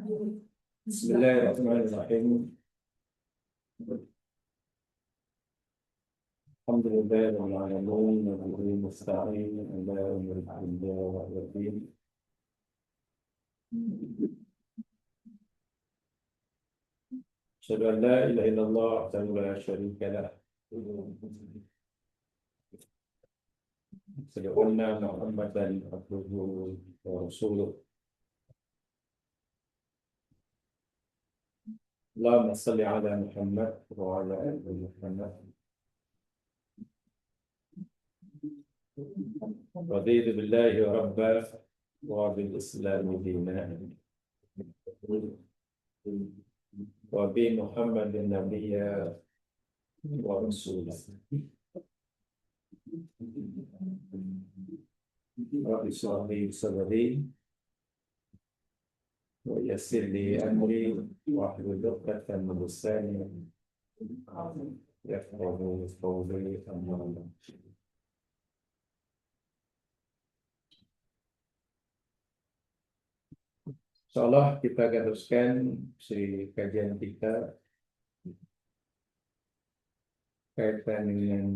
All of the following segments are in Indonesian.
Bismillahirrahmanirrahim. Alhamdulillahirabbil alamin wa bihi nasta'in ala umuri dunya wad din. Asyhadu an la ilaha illallah wahdahu la syarika lah. Asyhadu anna Muhammadan abduhu wa rasuluh. Allahumma salli ala Muhammad wa ala ali Muhammad. رضيت بالله ربا وبالإسلام دينا وبمحمد نبيا ورسولا. رب اشرح لي صدري ويسر لي أمري واحلل عقدة من لساني يفقهوا قولي. أما بعد. Insyaallah kita akan teruskan kajian kita kaitan dengan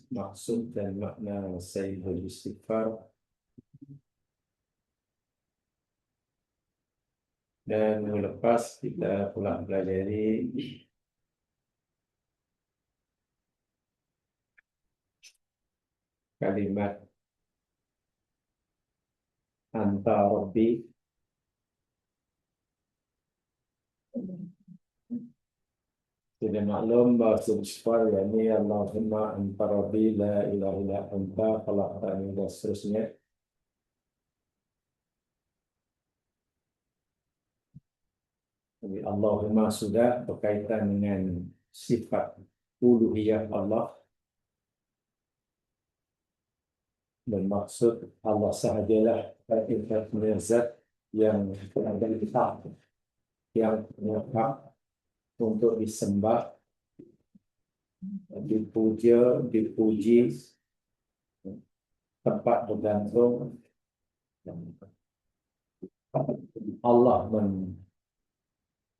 maksud dan makna Sayyidul Istighfar, dan minggu lepas kita pula pelajari kalimat anta rabbi. Sudah maklum bahawa istighfar yakni Allahumma anta rabbi la ilaha illa anta khalaqtani dan seterusnya. Jadi Allahumma sudah berkaitan dengan sifat uluhiyah Allah, dan maksud Allah sahajalah zat yang ada di kita, yang punya hak untuk disembah, dipuja, dipuji, tempat bergantung. Allah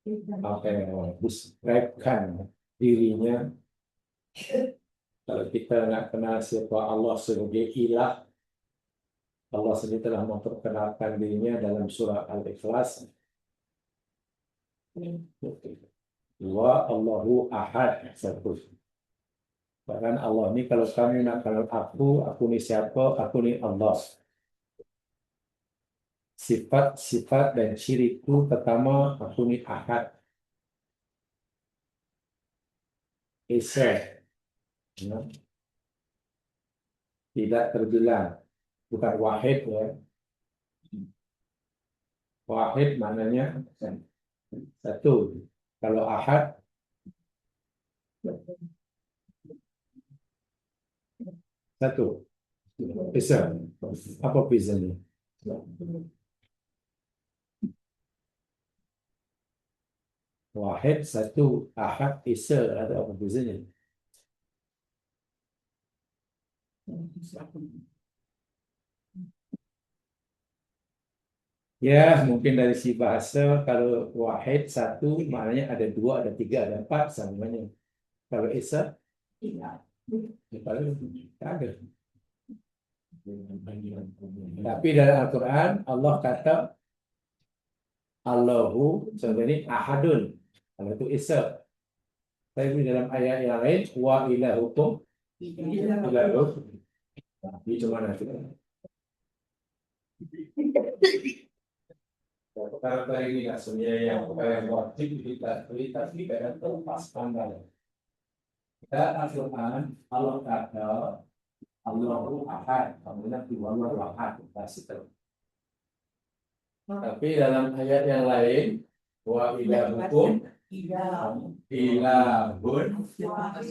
mendeskripsikan dirinya. Kalau kita nak kenal siapa Allah sebagai ilah, Allah sendiri telah memperkenalkan dirinya dalam surah Al-Ikhlas. Wa Allahu ahad. Bahkan Allah ni, kalau kami nak kenal aku ni siapa? Aku ni Allah. Sifat dan ciriku pertama, aku ni ahad, Esa, tidak terbilang, bukan wahid ya. Wahid maknanya satu. Kalau ahad satu. Esa, apa bezanya? Wahid satu, ahad Esa, ada apa bezanya? Ya, mungkin dari si bahasa, kalau wahid satu maknanya ada dua, ada tiga, ada empat samanya. Kalau Esa, kalau tak ada. Tapi dalam Al-Quran Allah kata Allahu sebenarnya ahadun. Kalau itu Esa. Tapi dalam ayat yang lain wa ilahukum ilahu. Ini cuma nanti. Perkara ini tak sebenarnya yang wajib kita beri, tapi kadang terlepas pandang. Dan Al-Quran Allah kata Allahu ahad, kemudian Allahu ahad. Tapi dalam ayat yang lain wa ilahukum ilahun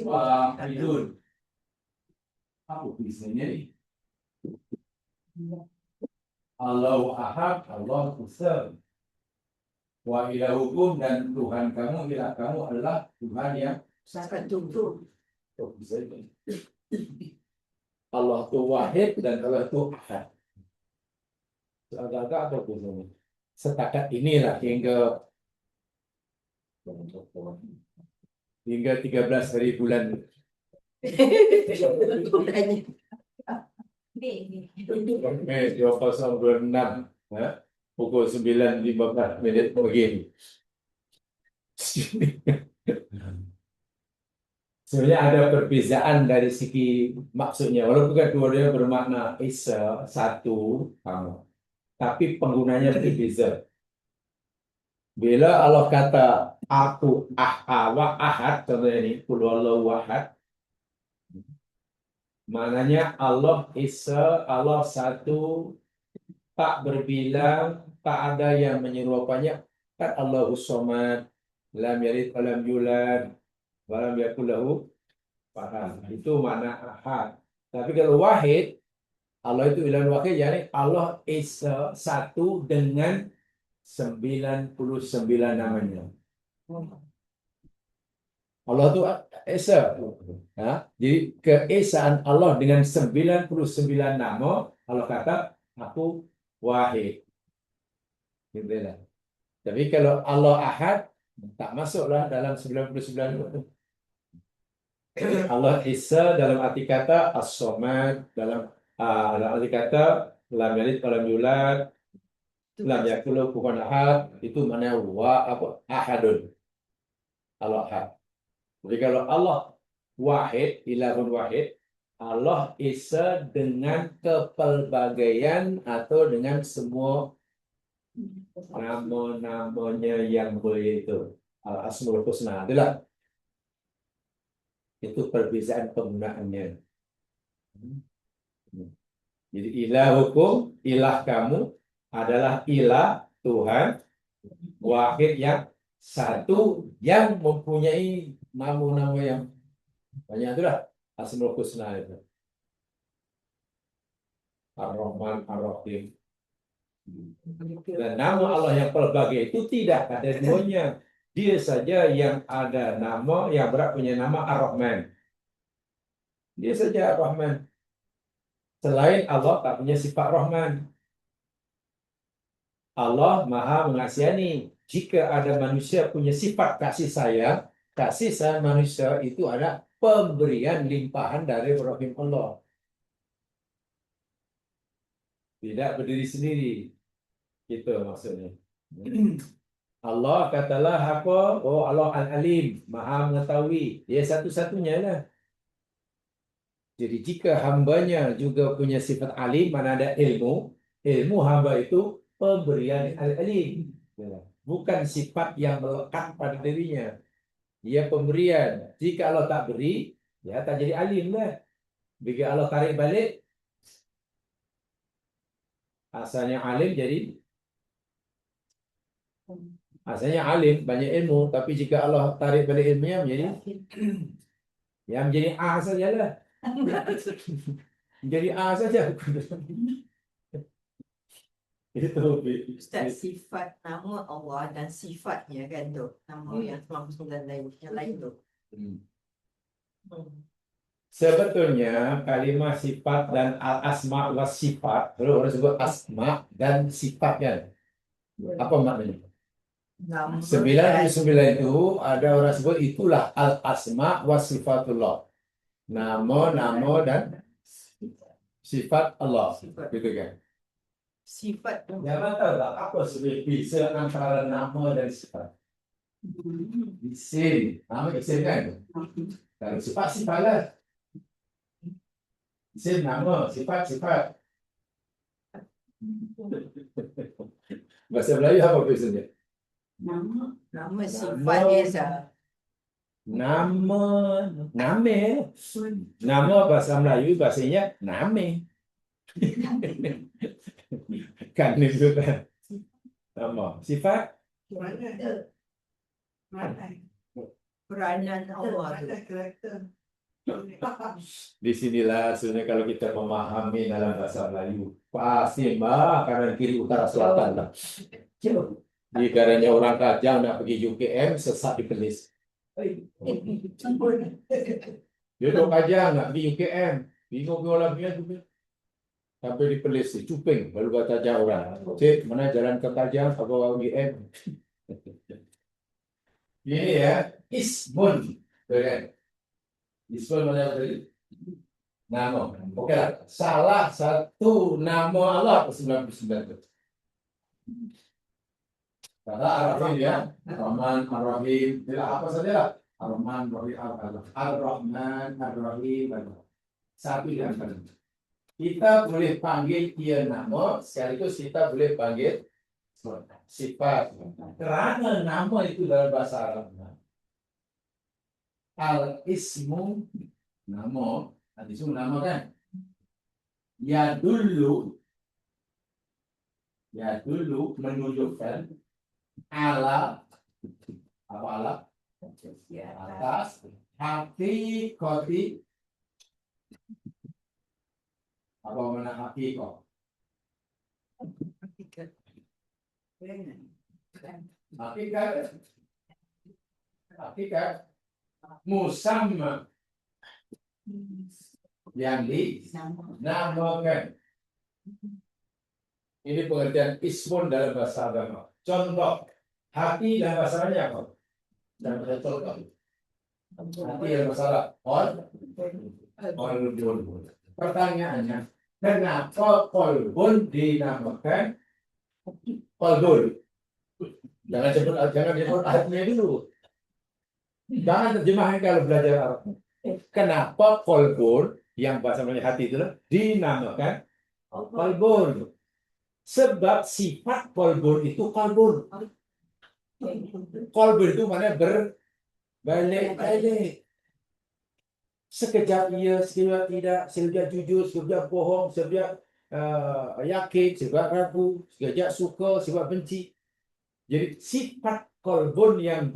wahidun. Apa bisanya ni? Allahu ahad, Allah besar. Wa ilahukum, dan Tuhan kamu, ilah kamu adalah Tuhan yang sangat tunggu. Oh, bisa ini. Allah itu wahid dan Allah itu ahad. Agak-agak apa bisanya? setakat inilah hingga 13 hari bulan. Mei 2026, ya, pukul 9.15 begini. Sebenarnya ada perbezaan dari segi maksudnya, walaupun kedua-duanya bermakna Esa, satu, sama, tapi penggunanya berbeza. Bila Allah kata aku ahad, contohnya ini, Qul huwallahu ahad, maknanya Allah Esa, Allah satu, tak berbilang, tak ada yang menyerupai. Kan Allahus Samad, lam yalid wa lam yulad, wa lam yakul lahu kufuwan ahad. Itu makna ahad. Tapi kalau wahid, Allah itu ilah wahid, yakni Allah Esa satu dengan 99 namanya. Allah itu Esa. Ya? Jadi keesaan Allah dengan 99 nama, Allah kata aku wahid. Gitu lah. Tapi kalau Allah ahad, tak masuklah dalam 99 itu. Allah Esa dalam arti kata as-samad, dalam arti kata lam yalid wa lam yulad, lam yakul lahu kufuwan ahad, itu maknanya ahadun. Allah ahad. Jadi kalau Allah wahid, ilahun wahid, Allah Esa dengan kepelbagaian atau dengan semua nama-namanya yang mulia itu. Al-Asmaul Husna. Itulah. Itu perbezaan penggunaannya. Jadi ilahukum, ilah kamu adalah ilah Tuhan wahid yang satu yang mempunyai nama-nama yang banyak. Itulah Asmaul Husna itu. Ar-Rahman, Ar-Rahim. Dan nama Allah yang pelbagai itu tidak ada duanya. Dia saja yang ada nama, yang punya nama Ar-Rahman. Dia saja Ar-Rahman. Selain Allah tak punya sifat Rahman. Allah Maha Mengasihani. Jika ada manusia punya sifat kasih sayang manusia itu ada pemberian limpahan dari Rahim Allah. Tidak berdiri sendiri. Itu maksudnya. Allah katalah apa? Oh, Allah Al-Alim, Maha Mengetahui. Dia satu-satunya lah. Jadi jika hambanya juga punya sifat alim, mana ada ilmu hamba itu pemberian Al-Alim. Bukan sifat yang melekat pada dirinya. Dia pemberian. Jika Allah tak beri, ya tak jadi alim lah. Jika Allah tarik balik, asalnya alim asalnya alim, banyak ilmu, tapi jika Allah tarik balik ilmunya menjadi A sajalah. Jadi A saja. Itu Ustaz, sifat nama Allah dan sifatnya kan tu. Nama yang 99 lain, yang lain tu. Sebetulnya kalimah sifat dan al-asma wa sifat, kalau orang sebut asma dan sifat kan. Apa maknanya? 99 itu ada orang sebut itulah al-asma wa sifatullah. Nama dan sifat Allah. Gitu kan? Sifat tu. Jangan tahu tak apa sebenarnya beza antara nama dan sifat. Isim, nama isim kan? Kalau sifat lah. Isim nama, sifat. Bahasa Melayu apa biasanya? Nama sifat biasa. Nama bahasa Melayu bahasanya name. Kan itu kan. Nama, sifat Peranan Allah tu. di sinilah sebenarnya kalau kita memahami dalam bahasa Melayu pasti kanan kiri utara selatan lah. Di karena orang Kajang nak pergi UKM sesat di Perlis. Dia duduk Kajang nak pergi UKM, bingung orang punya juga. sampai di Pelesi, Cuping, baru kata orang. Cik, mana jalan ke Tajam, apa UGM? Ini ya, ismun. Tuh kan? Ismun mana tadi? Nama. Oke lah. Salah satu nama Allah ke-99 itu. Karena Ar-Rahim ya. Ar-Rahman, Ar-Rahim. Tidak apa saja lah. Ar-Rahman, Ar-Rahim, Ar-Rahman, Ar-Rahim. Satu yang paling. Kita boleh panggil dia nama, sekaligus kita boleh panggil sifat. Kerana nama itu dalam bahasa Arab. Al-ismu, nama. Al-ismu nama kan? Ya dulu menunjukkan ala apa ala atas hakikati apa mana hakikat hakikat musamma yang dinamakan. Ini pengertian ismun dalam bahasa agama. Contoh, hati dalam bahasanya apa? Dalam bahasa contoh. Hati dalam bahasa kolbun. Pertanyaannya, kenapa kolbun dinamakan kolbun? Jangan sebut artinya dulu. Jangan terjemahkan kalau belajar Arab. Kenapa kolbun yang bahasa hati itu dinamakan kolbun? Sebab sifat kolbun itu kolbun. Kolbun itu mana berbalik-balik. Sekejap iya, sekejap tidak, sekejap jujur, sekejap bohong, sekejap yakin, sekejap ragu, sekejap suka, sekejap benci. Jadi sifat kolbun yang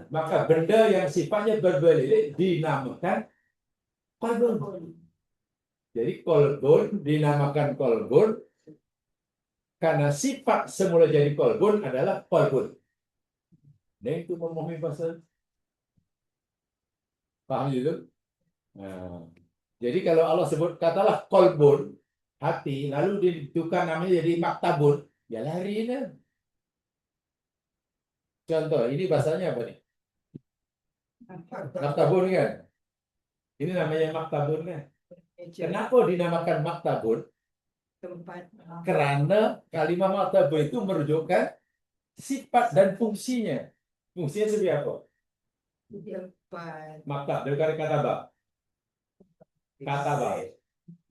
maka benda yang sifatnya berbalik dinamakan kolbun. Jadi kolbun dinamakan kolbun karena sifat semula jadi kolbun adalah kolbun. Dan itu memahami bahasa. Paham itu? Nah, jadi kalau Allah sebut katalah kolbun, hati, lalu ditukar namanya jadi maktabun, ya lari ini. Contoh, ini bahasanya apa nih? Maktabun kan? Ini namanya maktabun kan? Kenapa dinamakan maktabun? Karena kalimat maktabun itu menunjukkan sifat dan fungsinya. Fungsinya seperti apa? Maktab dari kata apa? Kata apa?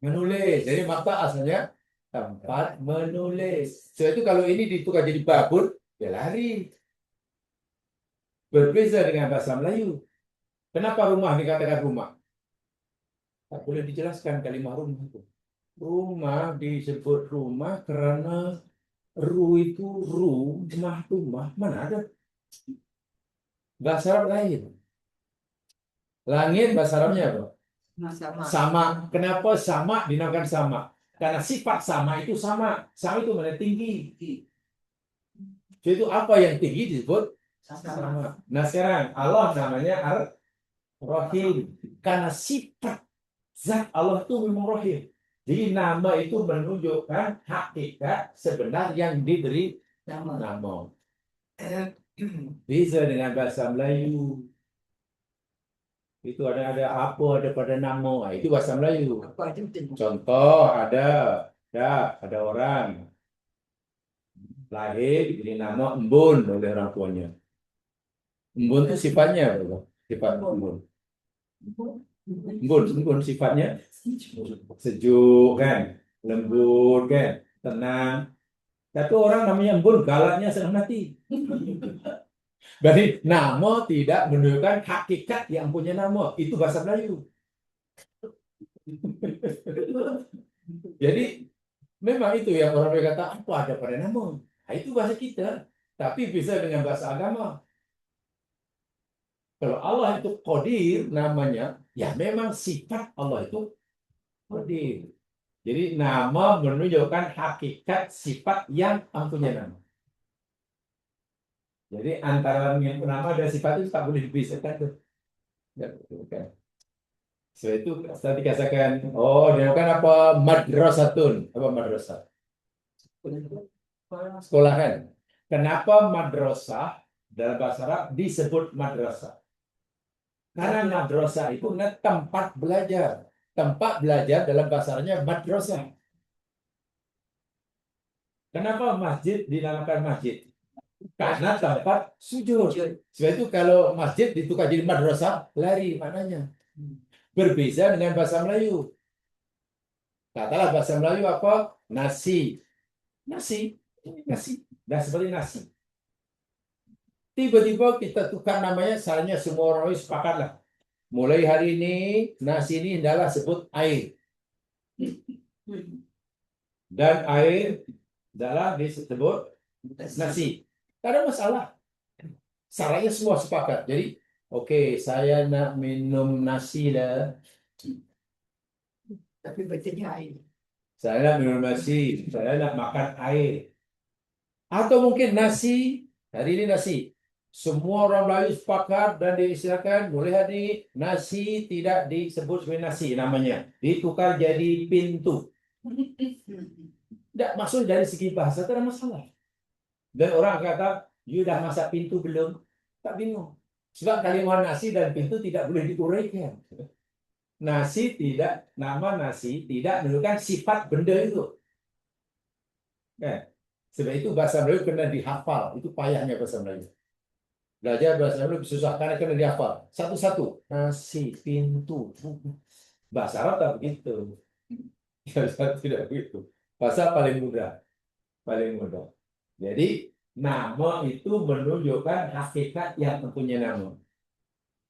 Menulis. Jadi maktab asalnya tempat menulis. So itu kalau ini ditukar jadi babun, ya lari. Berbeza dengan bahasa Melayu. Kenapa rumah dikatakan rumah? Tak boleh dijelaskan kalimat rumah itu. Rumah disebut rumah karena itu rumah, mana ada? Bahasa Arab lain. Langit bahasa Arabnya apa? Sama. Kenapa sama dinamakan sama? Karena sifat sama itu sama. Sama itu mana tinggi. Jadi itu apa yang tinggi disebut sama. Nah sekarang Allah namanya Ar-Rahim. Karena sifat zat Allah itu memang Rahim. Jadi nama itu menunjukkan hakikat sebenar yang diberi nama. Beza dengan bahasa Melayu. Itu ada apa ada pada nama. Itu bahasa Melayu. Contoh ada orang lahir diberi nama Embun oleh orang tuanya. Embun itu sifatnya apa? Sifat embun. Embun sifatnya sejuk kan, lembut kan, tenang. Tapi orang namanya embun, galaknya senang mati. Berarti nama tidak menunjukkan hakikat yang punya nama. Itu bahasa Melayu. Jadi memang itu yang orang berkata apa ada pada nama. Nah, itu bahasa kita. Tapi bisa dengan bahasa agama. Kalau Allah itu Qadir namanya, ya memang sifat Allah itu Qadir. Jadi nama menunjukkan hakikat sifat yang mempunyai nama. Jadi antara nama dan sifat itu tak boleh dipisahkan tuh. Ya, bukan. Sebab itu tadi katakan, oh dia kan apa madrasatun, apa madrasah? Sekolah kan. Kenapa madrasah dalam bahasa Arab disebut madrasah? Karena madrasah itu tempat belajar. Tempat belajar dalam bahasa Arabnya madrasah. Kenapa masjid dinamakan masjid? Karena tempat sujud. Sebab itu kalau masjid ditukar jadi madrasah, lari maknanya. Berbeda dengan bahasa Melayu. Katalah bahasa Melayu apa? Nasi. Nasi. Nasi. Dan seperti nasi. Tiba-tiba kita tukar namanya, salahnya semua orang sepakat lah. Mulai hari ini, nasi ini adalah sebut air. Dan air adalah disebut nasi. Tak ada masalah. Salahnya semua sepakat. Jadi, oke, saya nak minum nasi dah. Tapi betulnya air. Saya nak minum nasi. Saya nak makan air. Atau mungkin nasi, hari ini nasi. Semua orang Melayu sepakat dan diistilahkan mulai hari ini nasi tidak disebut sebagai nasi namanya. Ditukar jadi pintu. Tidak maksud dari segi bahasa tidak ada masalah. Dan orang kata, you dah masak pintu belum? Tak bingung. Sebab kalimat nasi dan pintu tidak boleh diuraikan. Nasi tidak, nama nasi tidak menunjukkan sifat benda itu. Sebab itu bahasa Melayu kena dihafal. Itu payahnya bahasa Melayu. Belajar bahasa Melayu susah karena kena dihafal. Satu-satu. Nasi, pintu. Bahasa Arab tak begitu. Bahasa tidak begitu. Bahasa paling mudah. Paling mudah. Jadi, nama itu menunjukkan hakikat yang mempunyai nama.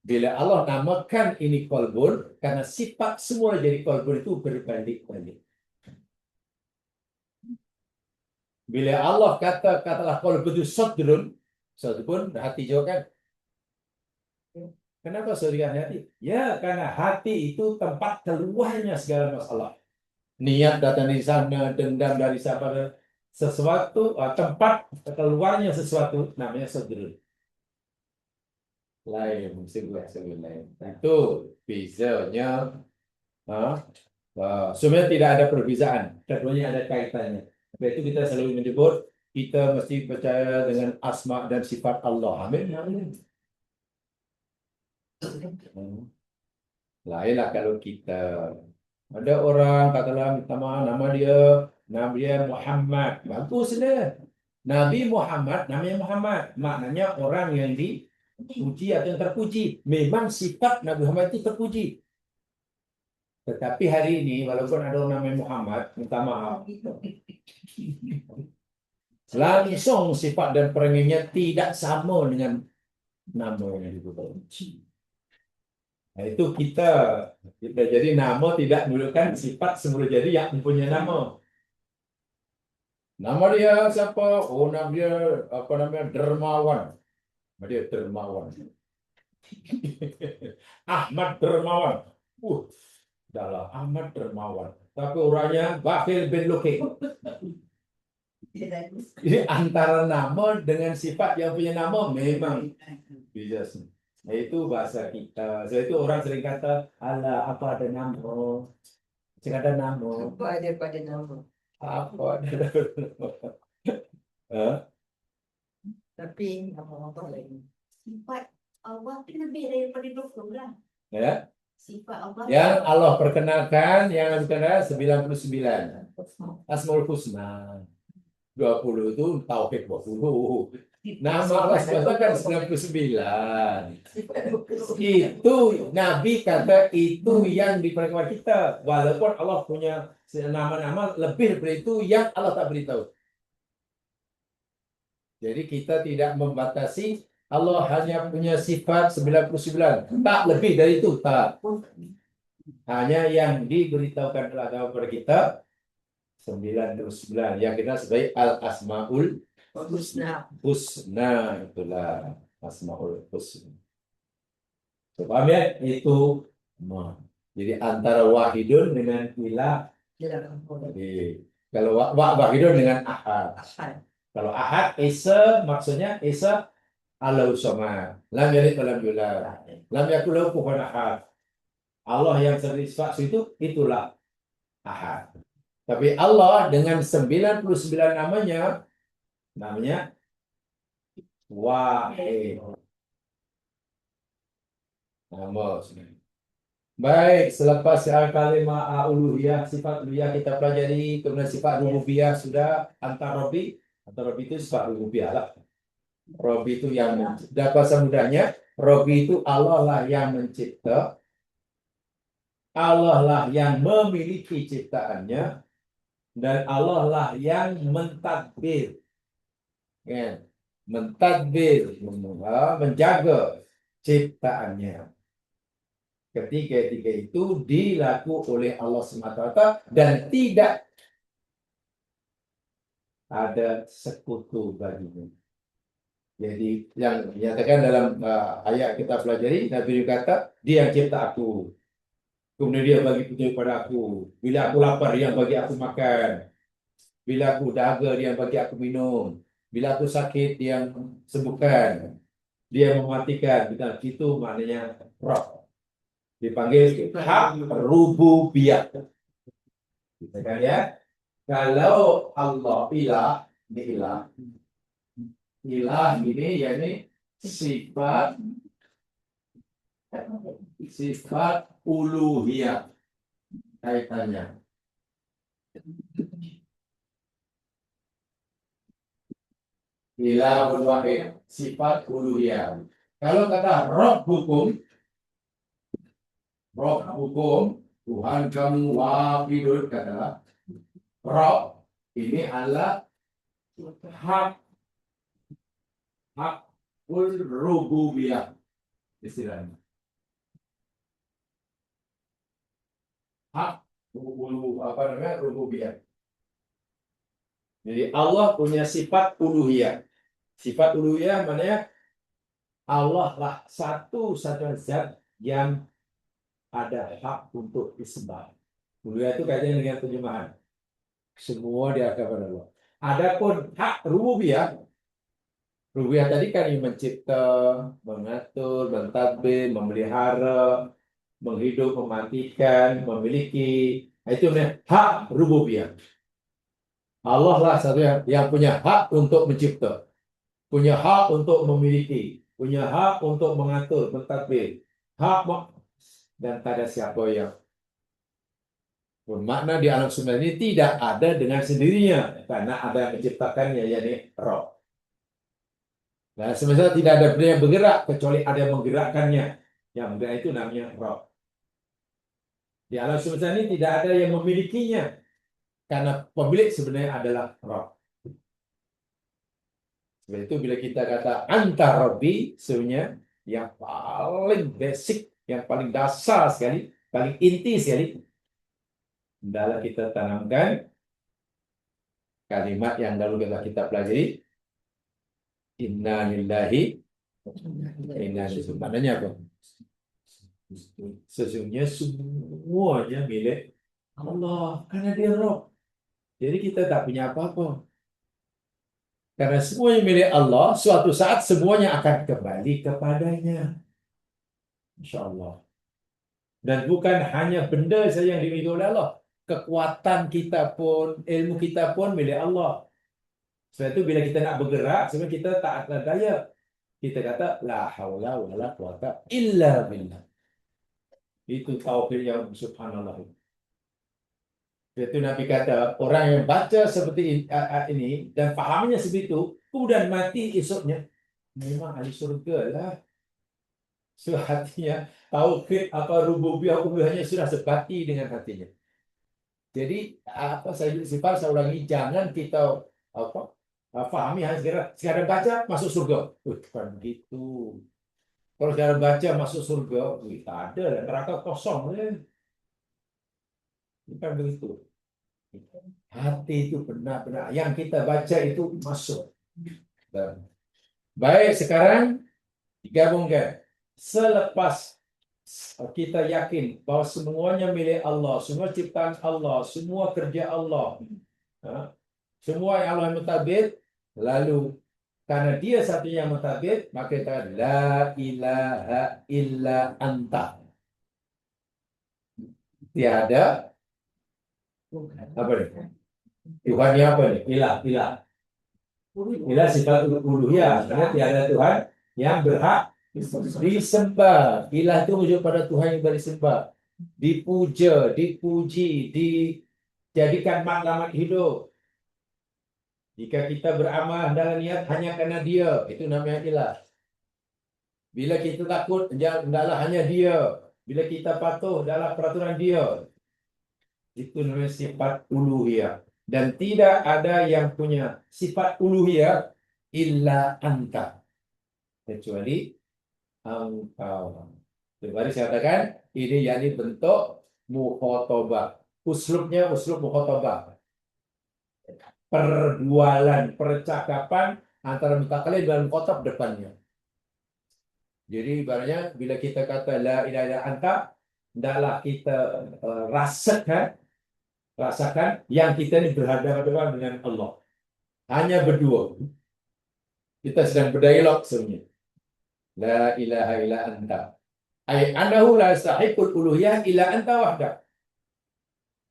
Bila Allah namakan ini qalbun, karena sifat semua jadi qalbun itu berbalik-balik. Bila Allah katalah qalbun itu sadrun, sadrun hati juga kan. Kenapa sadrun hati? Ya, karena hati itu tempat keluarnya segala masalah. Niat datang dari sana, dendam dari sana, sesuatu, tempat keluarnya sesuatu namanya sadrun. Lain, sebelah lain. Itu bezanya. Sebenarnya tidak ada perbezaan. Keduanya ada kaitannya. Sebab itu kita selalu menyebut kita mesti percaya dengan asma dan sifat Allah. Amin. Lainlah kalau kita ada orang katalah minta maaf nama dia Muhammad. Baguslah. Nabi Muhammad namanya Muhammad. Maknanya orang yang dipuji atau yang terpuji. Memang sifat Nabi Muhammad itu terpuji. Tetapi hari ini walaupun ada orang namanya Muhammad, minta maaf. Langsung sifat dan peranginya tidak sama dengan nama yang dipuji. Nah, itu kita jadi nama tidak menunjukkan sifat semula jadi yang mempunyai nama. Nama dia siapa? Oh, nama dia apa namanya? Dermawan. Nama dia Dermawan. Ahmad Dermawan. Adalah Ahmad Dermawan. Tapi orangnya Bakhil bin Luki. Jadi antara nama dengan sifat yang punya nama memang bisa. Nah, itu bahasa kita. Jadi itu orang sering kata, ala apa ada nama? Jika ada nama. Apa ada pada nama? Apa ada nama? Tapi nama apa lagi? Sifat Allah itu lebih daripada 20 lah. Ya. Sifat Allah. Yang Allah perkenalkan yang dikenal 99. Asmaul Husna. 20 itu tauhid 20. Nama Allah SWT kan 99. Itu Nabi kata itu yang diperkenalkan kita. Walaupun Allah punya nama-nama lebih daripada itu yang Allah tak beritahu. Jadi kita tidak membatasi. Allah hanya punya sifat 99. Tak lebih dari itu. Tak. Hanya yang diberitahukan oleh agama kepada kita 99 yang kita sebagai al-asmaul Husna. husna, itulah asmaul husna. Paham ya? Itu jadi antara wahidun dengan ilah. Jadi kalau wahidun dengan ahad. Kalau ahad esa maksudnya esa Allahu samad. Lam yalid wa lam yulad. Lam yakul lahu kufuwan ahad. Allah yang sifat itulah Ahad. Tapi Allah dengan 99 namanya Wahid. Nama. Baik, selepas kalimah uluhiyah, sifat uluhiyah kita pelajari, kemudian sifat rububiyah sudah antar Rabbi itu sifat rububiyah lah. Rabbi itu yang dalam bahasa mudahnya, Rabbi itu Allah lah yang mencipta, Allah lah yang memiliki ciptaannya, dan Allah lah yang mentadbir, ya, mentadbir, menjaga ciptaannya. Ketiga-tiga itu dilakukan oleh Allah semata-mata dan tidak ada sekutu baginya. Jadi yang dinyatakan dalam ayat kita pelajari, Nabi kata, dia yang cipta aku. Kemudian dia bagi petunjuk pada aku. Bila aku lapar, dia yang bagi aku makan. Bila aku dahaga, dia yang bagi aku minum. Bila aku sakit, dia yang sembuhkan. Dia yang mematikan. Itu maknanya roh. Dipanggil hak rububiyah. Kita kan ya, kalau Allah ilah ini yakni sifat uluhiyah kaitannya. Ilahul wahid, sifat uluhiyah. Kalau kata roh hukum, Tuhan kamu wahidun, kata roh ini adalah hakul rububiyah istilahnya. Hak rububiyah. Jadi Allah punya sifat uluhiyah. Sifat uluhiyah maknanya Allah lah satu-satunya zat yang ada hak untuk disembah. Uluhiyah itu kaitannya dengan penyembahan. Semua diarahkan kepada Allah. Adapun hak rububiyah tadi kan yang mencipta, mengatur, mentadbir, memelihara, menghidup, mematikan, memiliki. Itu namanya hak rububiyah. Allah lah satu yang punya hak untuk mencipta, punya hak untuk memiliki, punya hak untuk mengatur, mentadbir, dan tak ada siapa yang bermakna di alam semesta ini tidak ada dengan sendirinya karena ada yang menciptakannya, yakni roh. Nah, semesta tidak ada benda yang bergerak kecuali ada yang menggerakkannya. Yang bergerak itu namanya roh. Di alam semesta ini tidak ada yang memilikinya karena pemilik sebenarnya adalah roh. Sebab itu bila kita kata antar Rabbi, sebenarnya yang paling basic, yang paling dasar sekali, paling inti sekali, adalah kita tanamkan kalimat yang dahulu kita pelajari, inna lillahi inna ilaihi. Maknanya apa? Sesungguhnya semuanya milik Allah karena dia roh. Jadi kita tak punya apa-apa. Karena semuanya milik Allah, suatu saat semuanya akan kembali kepadanya. Insya Allah. Dan bukan hanya benda saja yang dimiliki oleh Allah. Kekuatan kita pun, ilmu kita pun milik Allah. Sebab itu bila kita nak bergerak, sebenarnya kita tak ada daya. Kita kata, la haula wa la quwata illa billah. Itu tauhid yang subhanallah. Itu Nabi kata, orang yang baca seperti ini dan fahamnya seperti itu, kemudian mati esoknya, memang ahli surga lah. So hatinya, tauhid apa rububiyah uluhiyahnya sudah sebati dengan hatinya. Jadi apa saya sifat saya ulangi, jangan kita fahami hanya sekarang baca masuk surga. Bukan gitu. Kalau sekarang baca masuk surga, tak ada, neraka kosong. Bukan begitu. Hati itu benar-benar yang kita baca itu masuk. Baik, sekarang digabungkan. Selepas kita yakin bahwa semuanya milik Allah, semua ciptaan Allah, semua kerja Allah, semua yang Allah mentadbir, lalu karena dia satunya yang mentadbir, maka kita la ilaha illa anta. Tiada apa nih? Tuhannya apa nih? Ilah, ilah. Ilah sifat uluhiyah. Artinya tiada Tuhan yang berhak disembah. Ilah itu merujuk pada Tuhan yang disembah, dipuja, dipuji, dijadikan maklumat hidup. Jika kita beramal dan niat hanya karena Dia, itu namanya ilah. Bila kita takut, hendaklah hanya Dia. Bila kita patuh, adalah peraturan Dia. Itu namanya sifat uluhiyah. Dan tidak ada yang punya sifat uluhiyah illa anta, kecuali engkau. Mari saya katakan, ini yakni bentuk mukhatabah. Uslubnya uslub mukhatabah. Perdualan, percakapan antara mutakalim dan mukhatab depannya. Jadi ibaratnya bila kita kata la ilaha illa anta, hendaklah kita rasakan yang kita ini berhadapan dengan Allah. Hanya berdua. Kita sedang berdialog sebenarnya. La ilaha illa anta. Ay annahu la yastahiqul uluhiyah illa anta wahdak.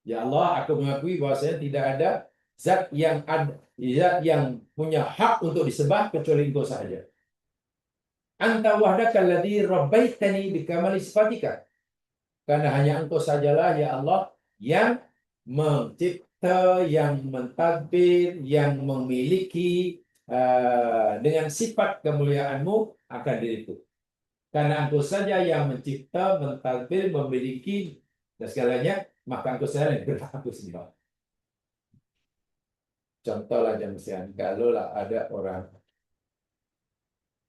Ya Allah, aku mengakui bahwasanya tidak ada zat yang punya hak untuk disembah kecuali Engkau sahaja. Anta wahdaka alladzi rabbaitani bikamali sifatika. Karena hanya Engkau sajalah ya Allah yang mencipta, yang mentadbir, yang memiliki dengan sifat kemuliaan-Mu akan diriku. Karena Engkau saja yang mencipta, mentadbir, memiliki dan segalanya, maka Engkau saja yang berhak aku sembah. Contoh lah misalnya, kalau lah ada orang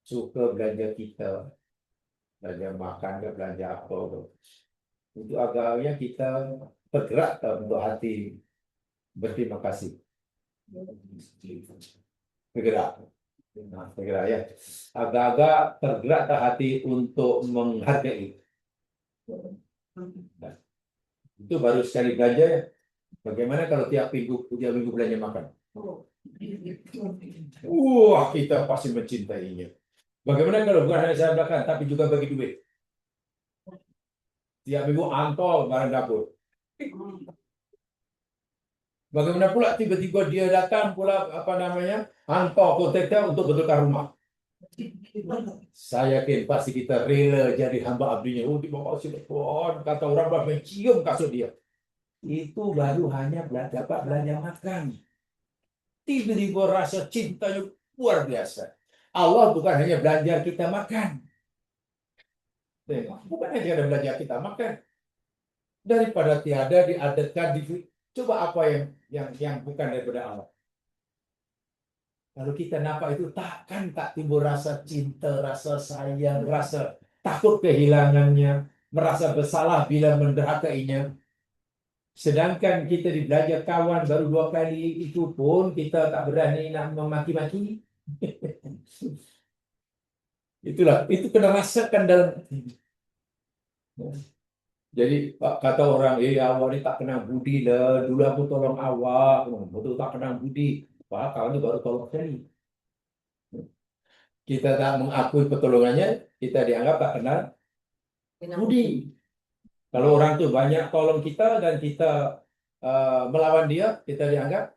suka belanja kita, belanja makan, belanja apa, itu agamanya kita tergerak untuk hati berterima kasih. Tergerak. Nah, tergerak ya. Agak-agak tergerak hati untuk menghargai. Nah, itu baru sekali belanja ya. Bagaimana kalau tiap minggu belanja makan? Wah, kita pasti mencintainya. Bagaimana kalau bukan hanya saya belakang, tapi juga bagi duit? Tiap minggu antol barang dapur. Bagaimana pula tiba-tiba dia datang pula antol kontaknya untuk betulkan rumah. Saya yakin pasti kita rela jadi hamba abdinya. Oh, terima kasih Tuhan. Kata orang baru mencium kasut dia. Itu baru hanya dapat belanja makan. Tiba-tiba rasa cintanya luar biasa. Allah bukan hanya belanja kita makan. Bukan hanya ada belanja kita makan. Daripada tiada diadakan coba apa yang bukan daripada Allah. Kalau kita nampak itu tak timbul rasa cinta, rasa sayang, rasa takut kehilangannya, merasa bersalah bila menderhakainya. Sedangkan kita dibelajar kawan baru 2 kali, itu pun kita tak berani nak memaki-maki. Itulah, itu kena rasakan dalam. Jadi kata orang, awak ni tak kenal budi lah. Dulu aku tolong awak, betul tak kenal budi. Wah, kawan itu baru tolong sekali. Kita tak mengakui pertolongannya, kita dianggap tak kenal budi. Kalau orang tu banyak tolong kita dan kita melawan dia, kita dianggap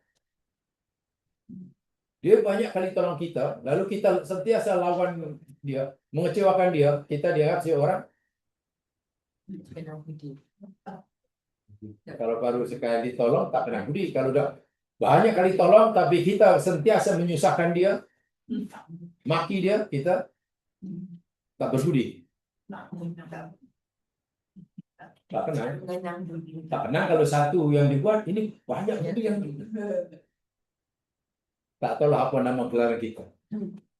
dia banyak kali tolong kita, lalu kita sentiasa lawan dia, mengecewakan dia, kita dianggap si orang. Kalau baru sekali ditolong tak kenal budi. Kalau udah banyak kali tolong tapi kita sentiasa menyusahkan dia, maki dia, kita tak berbudi. Tak kenal. Tak kenal kalau satu yang dibuat, ini banyak budi yang tak tahu apa nama gelar kita.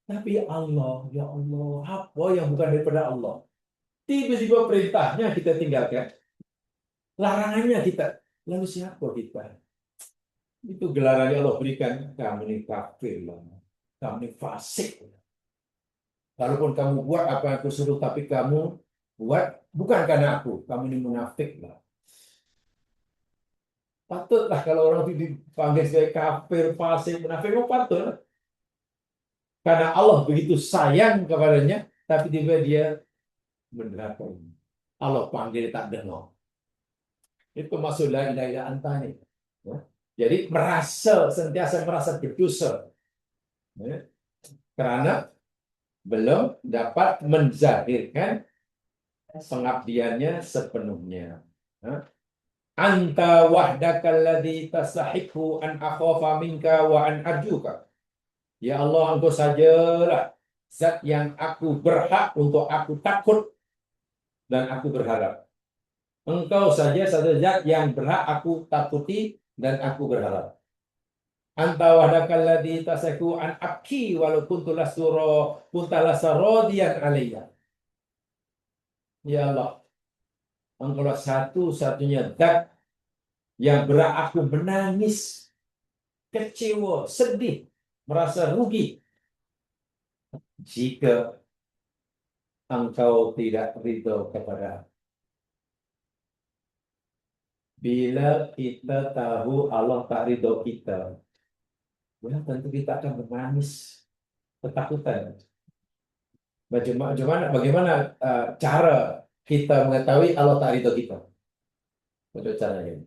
Tapi Allah, ya Allah, apa yang bukan daripada Allah? Tiba-tiba perintahnya kita tinggalkan, larangannya kita. Lalu siapa kita? Itu gelaran yang Allah berikan. Kamu ini kafir, kamu ini fasik. Kalaupun kamu buat apa yang aku suruh, tapi kamu buat bukan karena aku, kamu ini munafik lah. Patutlah kalau orang itu dipanggil sebagai kafir, fasik, munafik, patut. Karena Allah begitu sayang kepadanya, tapi dia menderhakai. Allah panggil tak dengar. Itu maksud la ilaha illa anta nih. Ya. Jadi sentiasa merasa berdosa. Ya. Karena belum dapat menzahirkan pengabdiannya sepenuhnya. Ya. Anta wahdakal ladzi tastahiqu an akhafa minka wa an arjuka. Ya Allah, Engkau sajalah zat yang aku berhak untuk aku takut dan aku berharap. Engkau saja satu zat yang berhak aku takuti dan aku berharap. Anta wahdakal ladzi tasaku an abki walau kuntalas radiyan alayya. Ya Allah, Engkaulah satu-satunya zat yang berhak aku menangis, kecewa, sedih, merasa rugi jika Engkau tidak ridho kepada aku. Bila kita tahu Allah tak ridho kita, ya tentu kita akan menangis ketakutan. Bagaimana cara kita mengetahui Allah tak ridho kita? Untuk caranya.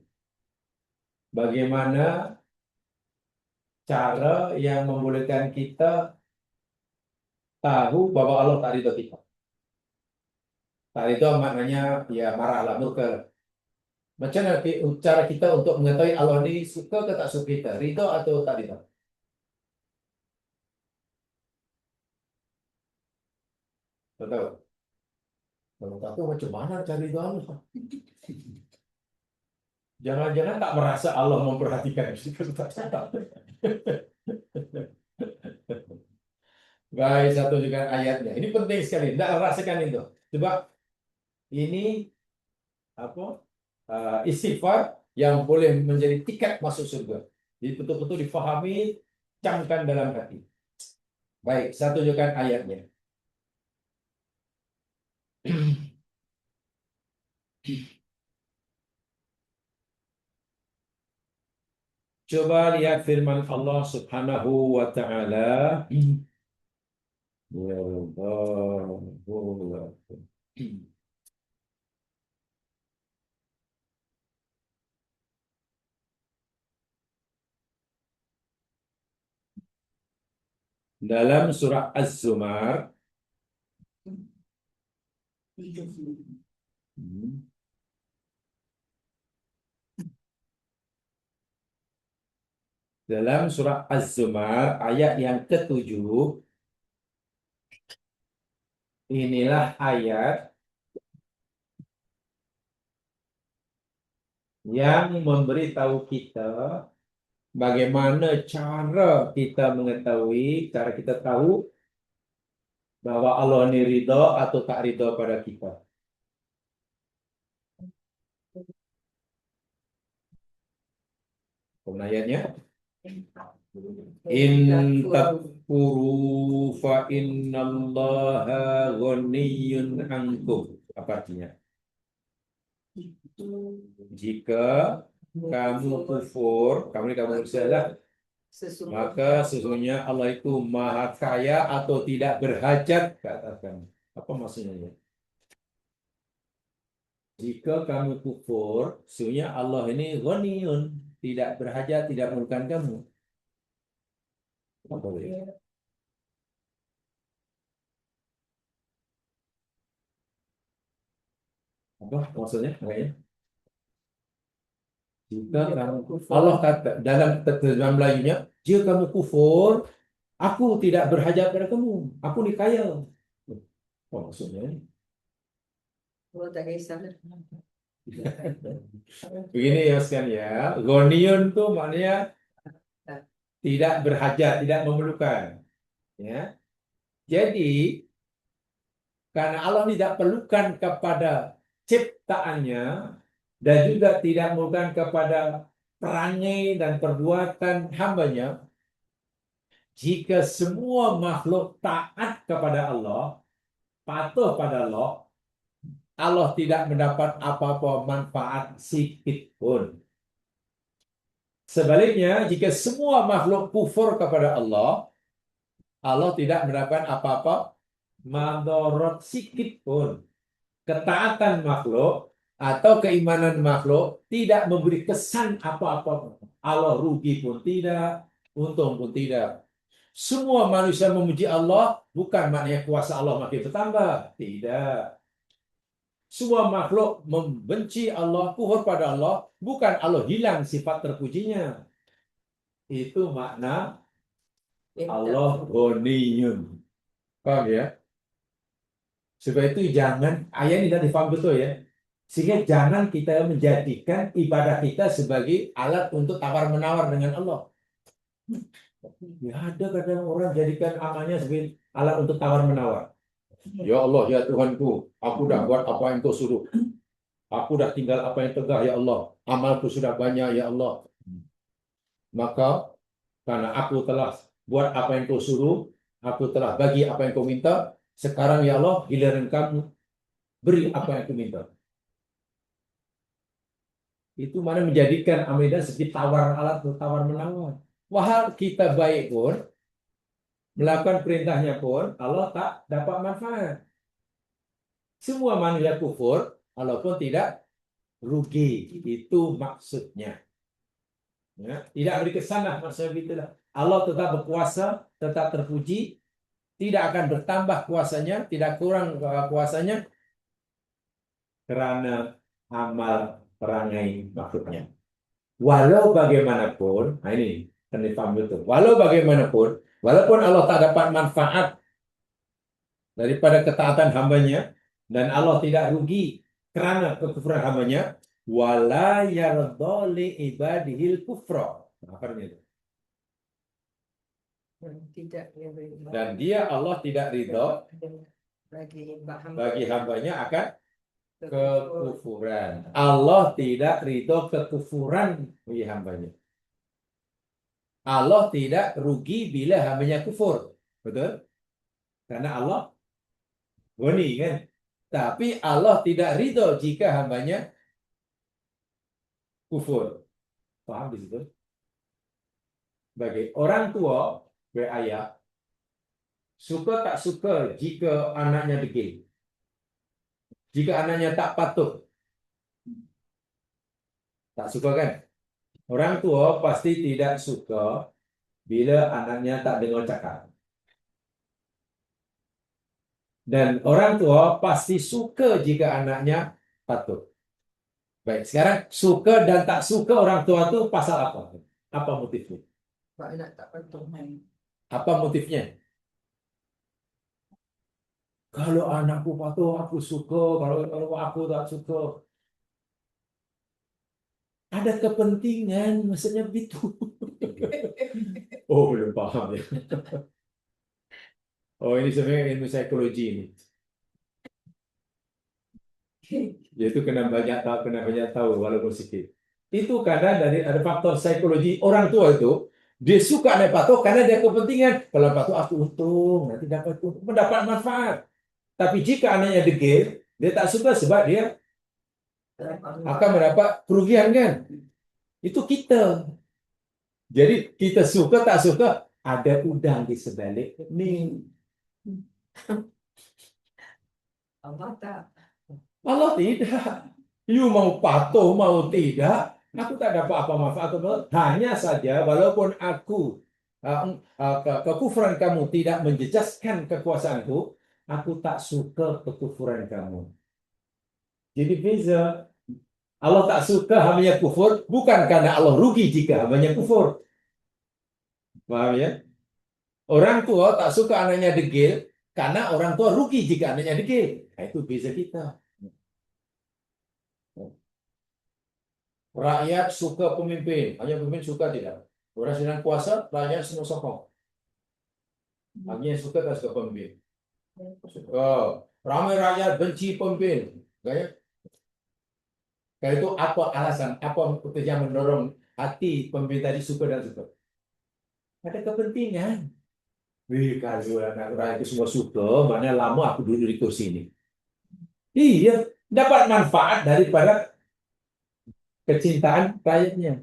Bagaimana cara yang membolehkan kita tahu bahwa Allah tak ridho kita? Tak ridho maknanya ya marahlah, murka. Macam mana cara kita untuk mengetahui Allah ini suka atau tak suka kita? Ridho atau tak ridho? Tahu? Kalau tak tahu macam mana cari ridho Allah? Jangan-jangan tak merasa Allah memperhatikan. Baik, satu juga ayatnya. Ini penting sekali. Tidak rasakan itu. Coba ini apa? Istighfar yang boleh menjadi tiket masuk surga. Jadi betul-betul difahami, camkan dalam hati. Baik, satu juga ayatnya. Coba lihat firman Allah Subhanahu wa taala. Ya Allah. Dalam surah Az-Zumar, dalam surah Az-Zumar ayat yang ke-7, inilah ayat yang memberitahu kita bagaimana cara kita mengetahui, cara kita tahu bahwa Allah ini ridho atau tak ridho pada kita. Ayatnya, in takfuru fa innallaha ghaniyyun ankum. Apa artinya? Jika kamu kufur, kamu bersalah, maka sesungguhnya Allah itu maha kaya atau tidak berhajat ke atas kamu. Apa maksudnya? Jika kamu kufur, sesungguhnya Allah ini ghaniyun, tidak berhajat, tidak memerlukan kamu. Apa boleh? Apa maksudnya? Jika kamu kufur, Allah kata dalam terjemahan Melayunya, jika kamu kufur, aku tidak berhajat pada kamu. Aku ni kaya. Apa maksudnya? Oh, tak kisah. Begini ya sekalian ya, ghaniyun tuh maknanya tidak berhajat, tidak memerlukan. Ya. Jadi karena Allah tidak perlukan kepada ciptaannya dan juga tidak memerlukan kepada perangai dan perbuatan hambanya, jika semua makhluk taat kepada Allah, patuh pada Allah, Allah tidak mendapat apa-apa manfaat sedikit pun. Sebaliknya, jika semua makhluk kufur kepada Allah, Allah tidak mendapat apa-apa madarat sedikit pun. Ketaatan makhluk atau keimanan makhluk tidak memberi kesan apa-apa. Allah rugi pun tidak, untung pun tidak. Semua manusia memuji Allah bukan maknanya kuasa Allah makin bertambah. Tidak. Semua makhluk membenci Allah, kufur pada Allah, bukan Allah hilang sifat terpujinya. Itu makna Allah ghaniyun. Paham ya? Sebab itu jangan, ayat ini tadi paham betul ya. Sehingga jangan kita menjadikan ibadah kita sebagai alat untuk tawar-menawar dengan Allah. Ya ada kadang orang jadikan amalnya sebagai alat untuk tawar-menawar. Ya Allah, ya Tuhanku, aku dah buat apa yang kau suruh. Aku dah tinggal apa yang tegah, ya Allah. Amalku sudah banyak, ya Allah. Maka, karena aku telah buat apa yang kau suruh, aku telah bagi apa yang kau minta, sekarang, ya Allah, giliran kamu, beri apa yang aku minta. Itu mana menjadikan amal seperti tawar alat atau tawar-menawar. Wahal kita baik pun, melakukan perintahnya pun, Allah tak dapat manfaat. Semua manusia kufur, Allah pun tidak rugi. Itu maksudnya. Ya, tidak beri kesan lah maksudnya itulah. Allah tetap berkuasa, tetap terpuji, tidak akan bertambah kuasanya, tidak kurang kuasanya karena amal perangai makhluknya. Walau bagaimanapun, nah ini paham betul. Walau bagaimanapun, walaupun Allah tak dapat manfaat daripada ketaatan hambanya dan Allah tidak rugi karena kekufuran hambanya, wala yardha li ibadihil kufra. Apa itu? Tidak Dan dia Allah tidak ridho bagi hambanya akan kekufuran. Allah tidak ridho kekufuran bagi hambanya. Allah tidak rugi bila hambanya kufur. Betul? Karena Allah ghani kan? Tapi Allah tidak ridho jika hambanya kufur. Paham di situ? Bagi orang tua, ayah, suka tak suka jika anaknya degil. Jika anaknya tak patuh. Tak suka kan? Orang tua pasti tidak suka bila anaknya tak dengar cakap. Dan orang tua pasti suka jika anaknya patuh. Baik, sekarang suka dan tak suka orang tua itu pasal apa? Apa motifnya? Anak tak patuh. Apa motifnya? Kalau anakku patuh, aku suka. Kalau aku tak suka. Ada kepentingan, maksudnya begitu. Oh, belum paham ya. Oh, ini sebenarnya ilmu psikologi ini. Yaitu kena banyak tahu walaupun sedikit. Itu karena dari ada faktor psikologi orang tua itu dia suka naik patuh karena dia kepentingan. Kalau patuh aku untung, nanti dapat mendapat manfaat. Tapi jika anaknya degil, dia tak suka sebab dia akan mendapat kerugian kan. Itu kita. Jadi kita suka tak suka ada udang di sebalik ni. Allah tak. Allah tidak. You mau patuh, mau tidak, aku tak dapat apa manfaat. Hanya saja, walaupun aku kekufuran kamu tidak menjejaskan kekuasaanku, aku tak suka kekufuran kamu. Jadi beza. Allah tak suka hambanya kufur, bukan karena Allah rugi jika hambanya kufur. Paham ya? Orang tua tak suka anaknya degil, karena orang tua rugi jika anaknya degil. Nah, itu beza kita. Rakyat suka pemimpin, hanya pemimpin suka tidak. Orang sedang kuasa, rakyat semua sokong. Hanya suka tak suka pemimpin. Suka. Ramai rakyat benci pemimpin. Kayak itu apa alasan? Apa yang mendorong hati pemimpin tadi suka dan suka? Ada kepentingan. Wih, kalau anak rakyat itu semua suka, mana lama aku duduk di kursi ini. Iya, dapat manfaat daripada kecintaan rakyatnya.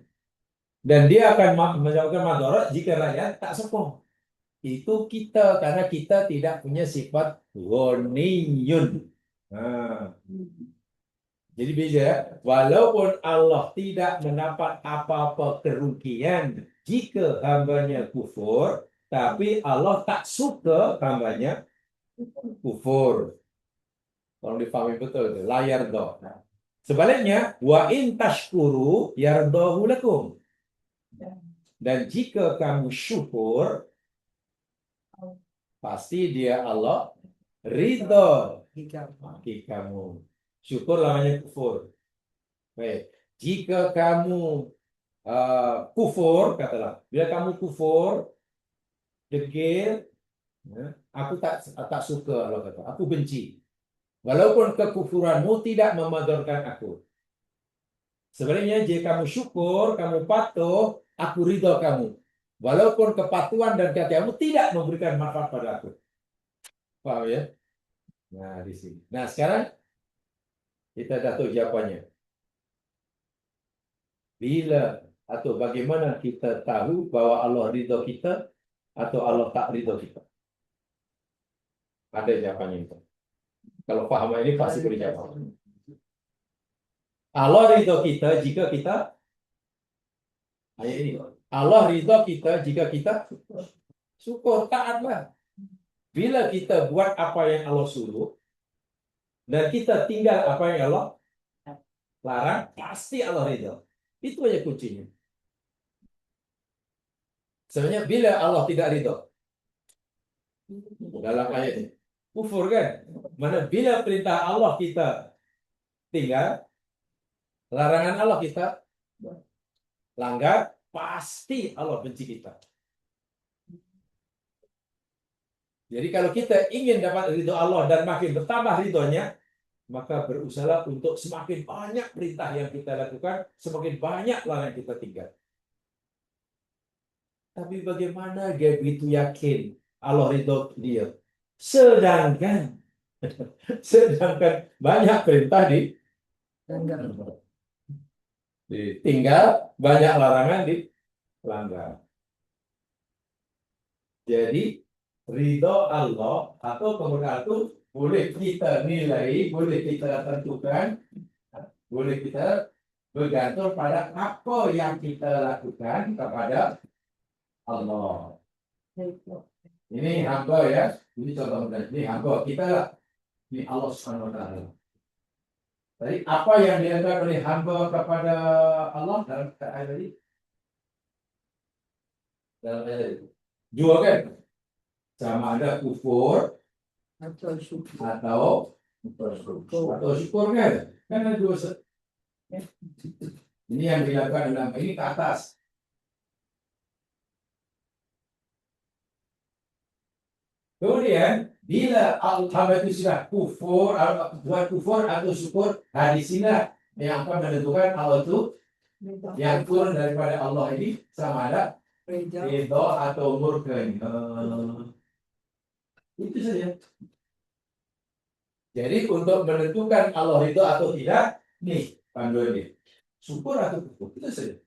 Dan dia akan menyebabkan madarat jika rakyat tak sokong. Itu kita, karena kita tidak punya sifat ghaniyun. Nah, Jadi beza. Walaupun Allah tidak mendapat apa-apa kerugian jika hambanya kufur, tapi Allah tak suka hambanya kufur. Kalau difahami betul itu, la yarda. Sebaliknya, wa in tashkuru yardahu lakum. Dan jika kamu syukur, pasti dia Allah ridha bagi kamu. Syukur namanya kufur. Baik. Jika kamu kufur, katalah, bila kamu kufur, degil, aku tak suka, Allah kata, aku benci. Walaupun kekufuranmu tidak memadorkan aku. Sebenarnya jika kamu syukur, kamu patuh, aku ridho kamu. Walaupun kepatuhan dan ketiadaan tidak memberikan manfaat pada aku. Paham ya? Nah, di sini. Nah, sekarang kita dah tahu jawabannya. Bila atau bagaimana kita tahu bahwa Allah ridho kita atau Allah tak ridho kita? Ada jawabannya itu. Kalau paham ini pasti boleh jawab. Allah ridho kita jika kita ayat ini. Allah ridho kita jika kita syukur, taatlah. Bila kita buat apa yang Allah suruh dan kita tinggal apa yang Allah larang, pasti Allah ridho. Itu aja kuncinya. Sebenarnya bila Allah tidak ridho dalam ayat ini, kufur kan? Mana bila perintah Allah kita tinggal, larangan Allah kita langgar, pasti Allah benci kita. Jadi kalau kita ingin dapat ridho Allah dan makin bertambah ridhonya, maka berusaha untuk semakin banyak perintah yang kita lakukan, semakin banyak larangan kita tinggal. Tapi bagaimana dia begitu yakin Allah ridho dia? Sedangkan banyak perintah ditinggal, banyak larangan dilanggar. Jadi ridho Allah atau kemudian itu boleh kita nilai, boleh kita tentukan, boleh kita bergantung pada apa yang kita lakukan kepada Allah. Ini hamba ya, ini contoh ini hamba kita lah. Ini Allah Subhanahu Wa Taala. Jadi apa yang dilakukan oleh hamba kepada Allah dalam ayat tadi? Dalam ayat itu. Dua kan? Sama ada kufur atau syukur. Atau syukur kan? Kan ada dua. Ini yang dilakukan dalam ini ke atas. Kemudian bila hamba itu sudah kufur, buat kufur atau syukur, di sini yang akan menentukan Allah itu yang turun daripada Allah ini sama ada ridho atau murka. Itu saja. Jadi untuk menentukan Allah ridho atau tidak, nih panduan ini. Syukur atau kufur, itu saja.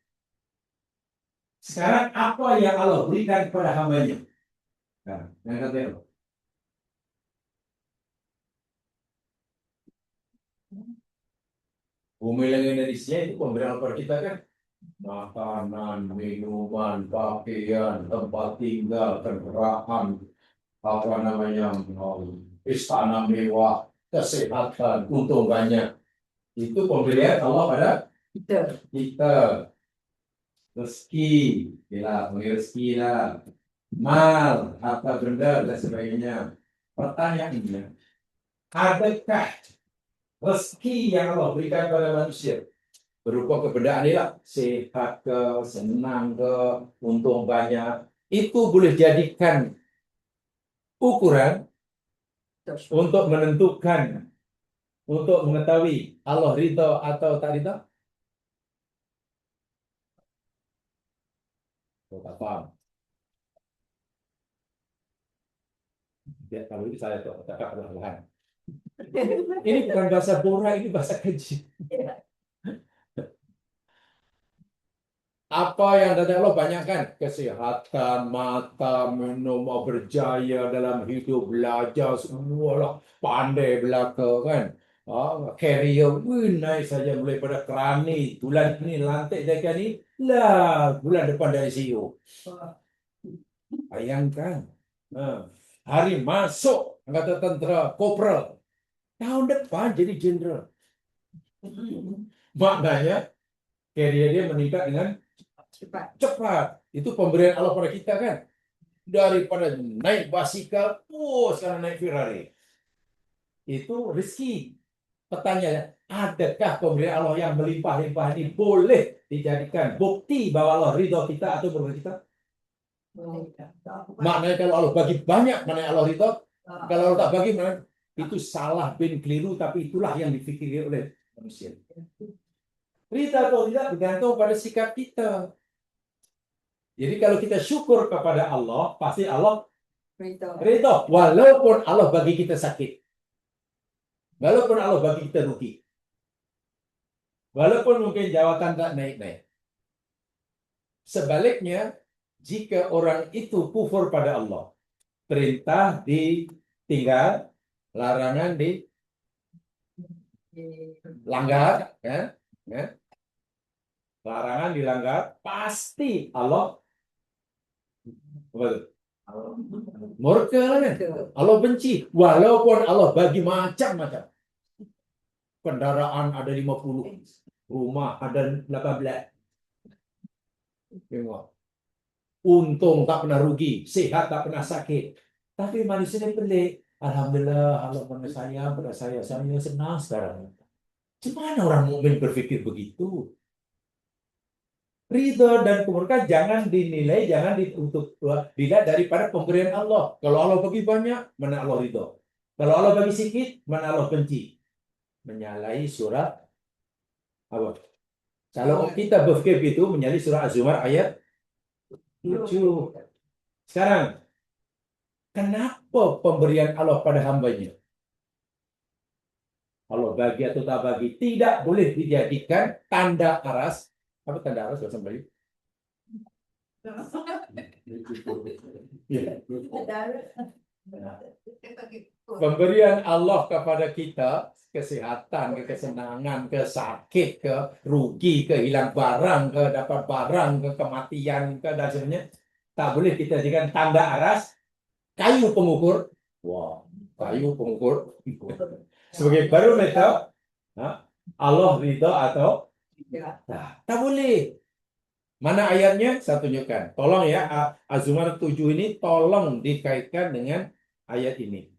Sekarang apa yang Allah berikan kepada hambanya? Nah, yang kata bumi langit dan isinya itu pemberian kepada kita kan? Makanan, minuman, pakaian, tempat tinggal, kendaraan, apa namanya, istana mewah, kesehatan, untung banyak. Itu pemberian Allah pada kita. Rezeki, rezeki lah, mal, harta benda dan sebagainya. Pertanyaannya, adakah rezeki yang Allah berikan kepada manusia berupa kebendaan ini lah, sehat ke, senang ke, untung banyak, itu boleh jadikan ukuran untuk menentukan, untuk mengetahui Allah ridha atau tak ridha? Tak paham. Ya, kalau itu saya tuh cakap perlahan. Ini bukan bahasa Bora, ini bahasa keji. Apa yang dari Allah banyakkan? Kesehatan, mata, minum, berjaya dalam hidup, belajar, semua lah. Pandai belaka kan. Carrier naik saja mulai pada kerani bulan ini lantik dekat ni lah bulan depan dari CEO. Bayangkan. Hari masuk angkatan tentera kopral tahun depan jadi jenderal. Maknanya carrier dia meningkat dengan Cepat. cepat. Itu pemberian Allah pada kita kan. Daripada naik basikal, sekarang naik Ferrari. Itu rezeki. Pertanyaannya, adakah pemberian Allah yang melimpah-limpah ini boleh dijadikan bukti bahwa Allah ridho kita atau murka kita? Maknanya kalau Allah bagi banyak, maknanya Allah ridho. Kalau Allah tak bagi, maknanya itu salah bin keliru, tapi itulah yang difikirkan oleh manusia. Ridho atau tidak bergantung pada sikap kita. Jadi kalau kita syukur kepada Allah, pasti Allah ridho. Walaupun Allah bagi kita sakit. Walaupun Allah bagi kita rugi. Walaupun mungkin jawatan tak naik-naik. Sebaliknya, jika orang itu kufur pada Allah, perintah ditinggal, larangan dilanggar, kan? Larangan dilanggar, pasti Allah murka kan? Allah benci. Walaupun Allah bagi macam-macam. Kendaraan ada 50, rumah ada 18. Tengok. Untung tak pernah rugi, sehat tak pernah sakit. Tapi manusia ni pelik. Alhamdulillah Allah sayang pada saya senang sekarang. Gimana orang mukmin berpikir begitu? Ridho dan kemurkaan jangan dinilai, jangan dilihat daripada pemberian Allah. Kalau Allah bagi banyak, mana Allah ridho. Kalau Allah bagi sedikit, mana Allah benci. Menyalahi surat apa? Kalau kita berfikir begitu, menyalahi surah Az-Zumar ayat 7. Sekarang, kenapa pemberian Allah pada hambanya? Allah bagi atau tak bagi, tidak boleh dijadikan tanda aras. Apa tanda aras bahasa Melayu? Pemberian Allah kepada kita, kesehatan, kesenangan, sakit, rugi, hilang barang, dapat barang, kematian, dan sebagainya, tak boleh kita jadikan tanda aras, kayu pengukur. Wah, kayu pengukur sebagai barometer Allah ridha atau tak boleh. Mana ayatnya? Saya tunjukkan. Tolong ya, Az-Zumar 7 ini tolong dikaitkan dengan ayat ini.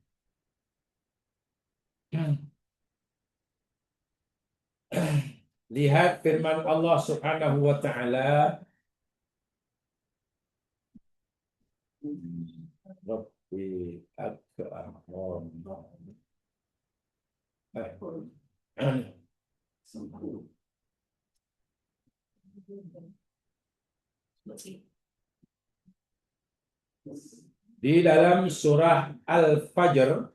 Lihat firman Allah Subhanahu wa taala. Rabbi akram. Di dalam surah Al-Fajr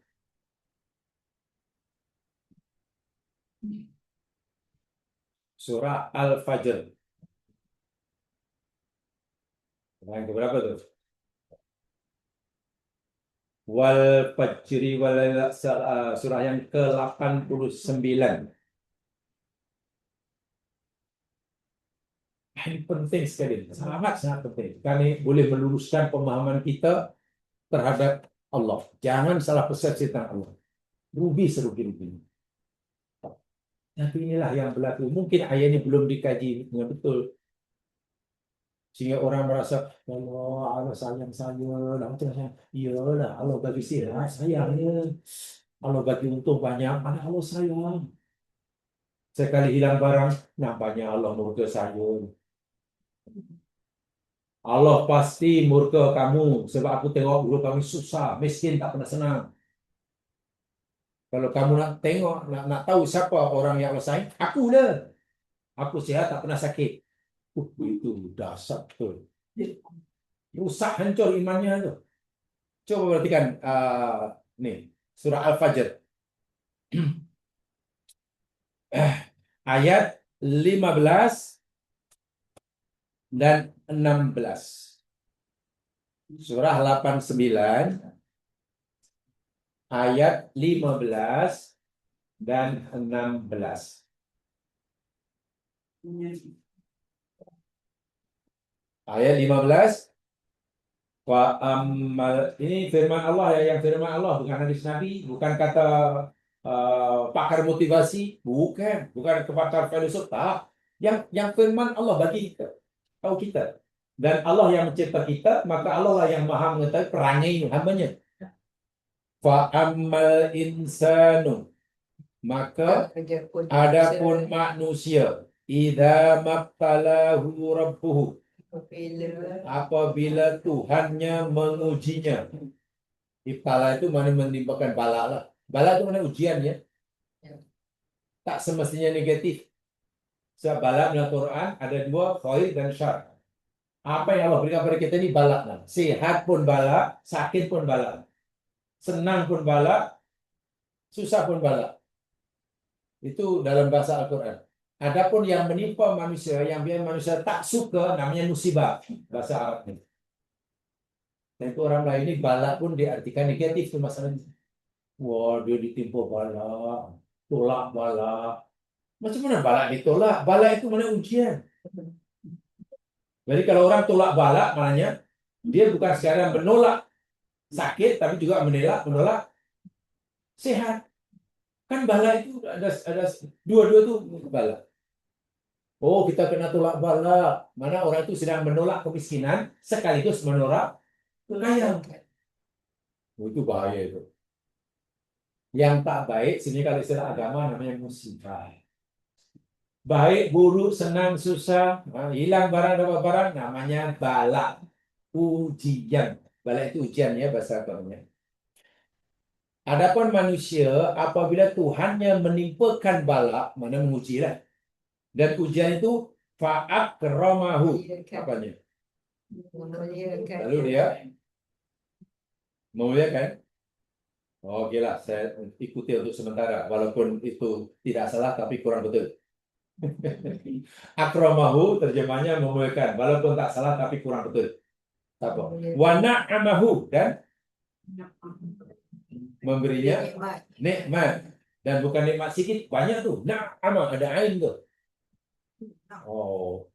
yang keberapa tuh? Wal Fajri surah yang ke-89. Ini penting sekali, sangat penting. Karena ini boleh meluruskan pemahaman kita terhadap Allah. Jangan salah persepsi tentang Allah. Rugi serugi-ruginya. Tapi inilah yang berlaku. Mungkin ayat ini belum dikaji dengan betul. Sehingga orang merasa, Allah sayang saya. Iyalah, Allah bagi sihat, sayangnya. Allah bagi untung banyak, mana Allah sayang. Sekali hilang barang, nampaknya Allah murka saya. Allah pasti murka kamu sebab aku tengok dulu kamu susah, miskin, tak pernah senang. Kalau kamu nak tengok, nak tahu siapa orang yang Allah sayang, aku dah. Aku sihat, tak pernah sakit. Itu dasar betul. Rusak, hancur imannya tu. Coba perhatikan ni surah Al-Fajr. Ayat 15 dan 16. Surah 89 ayat 15 dan 16. Ayat 15. Wa ammal, ini firman Allah ya, yang firman Allah, bukan hadis Nabi, bukan kata pakar motivasi, bukan pakar filsuf, tak. Yang firman Allah bagi kita, tahu kita. Dan Allah yang mencipta kita, maka Allah lah yang maha mengetahui perangai hambanya. Fa ammal insanu, maka adapun manusia, idza mabtalahu rabbuhu, apabila Tuhannya mengujinya. Ibtala itu mana menimpakan bala lah. Bala itu mana ujian ya. Tak semestinya negatif. Sebab bala dalam Quran ada dua, khair dan syar. Apa yang Allah berikan pada kita ini bala. Sehat pun bala, sakit pun bala. Senang pun bala, susah pun bala. Itu dalam bahasa Al-Quran. Adapun yang menimpa manusia, yang biar manusia tak suka, namanya musibah. Bahasa Arabnya. Dan itu orang lain ini bala pun diartikan negatif tuh masalahnya. Wah, dia ditimpa bala, tolak bala. Macam mana bala ditolak? Bala itu mana ujian. Jadi kalau orang tolak bala, maknanya dia bukan sekadar menolak sakit, tapi juga menolak sehat. Kan bala itu ada dua-dua tuh bala. Oh, kita kena tolak bala. Mana orang itu sedang menolak kemiskinan, sekaligus menolak kekayaan. Oh, itu bahaya itu. Yang tak baik, sini kalau istilah agama namanya musibah. Baik, buruk, senang, susah, hilang barang, dapat barang, namanya bala. Ujian. Bala itu ujian ya bahasa agamanya. Adapun manusia, apabila Tuhannya menimpakan bala, mana menguji lah. Dan ujian itu fa'akramahu. Apanya? Lalu dia memuliakan. Oke lah, saya ikuti untuk sementara. Walaupun itu tidak salah, tapi kurang betul. Akramahu terjemahnya memuliakan. Walaupun tak salah, tapi kurang betul. Apa? Wa na'amahu, dan memberinya nikmat. Dan bukan nikmat sedikit, banyak tuh. Na'amah, ada ain tuh. Oh.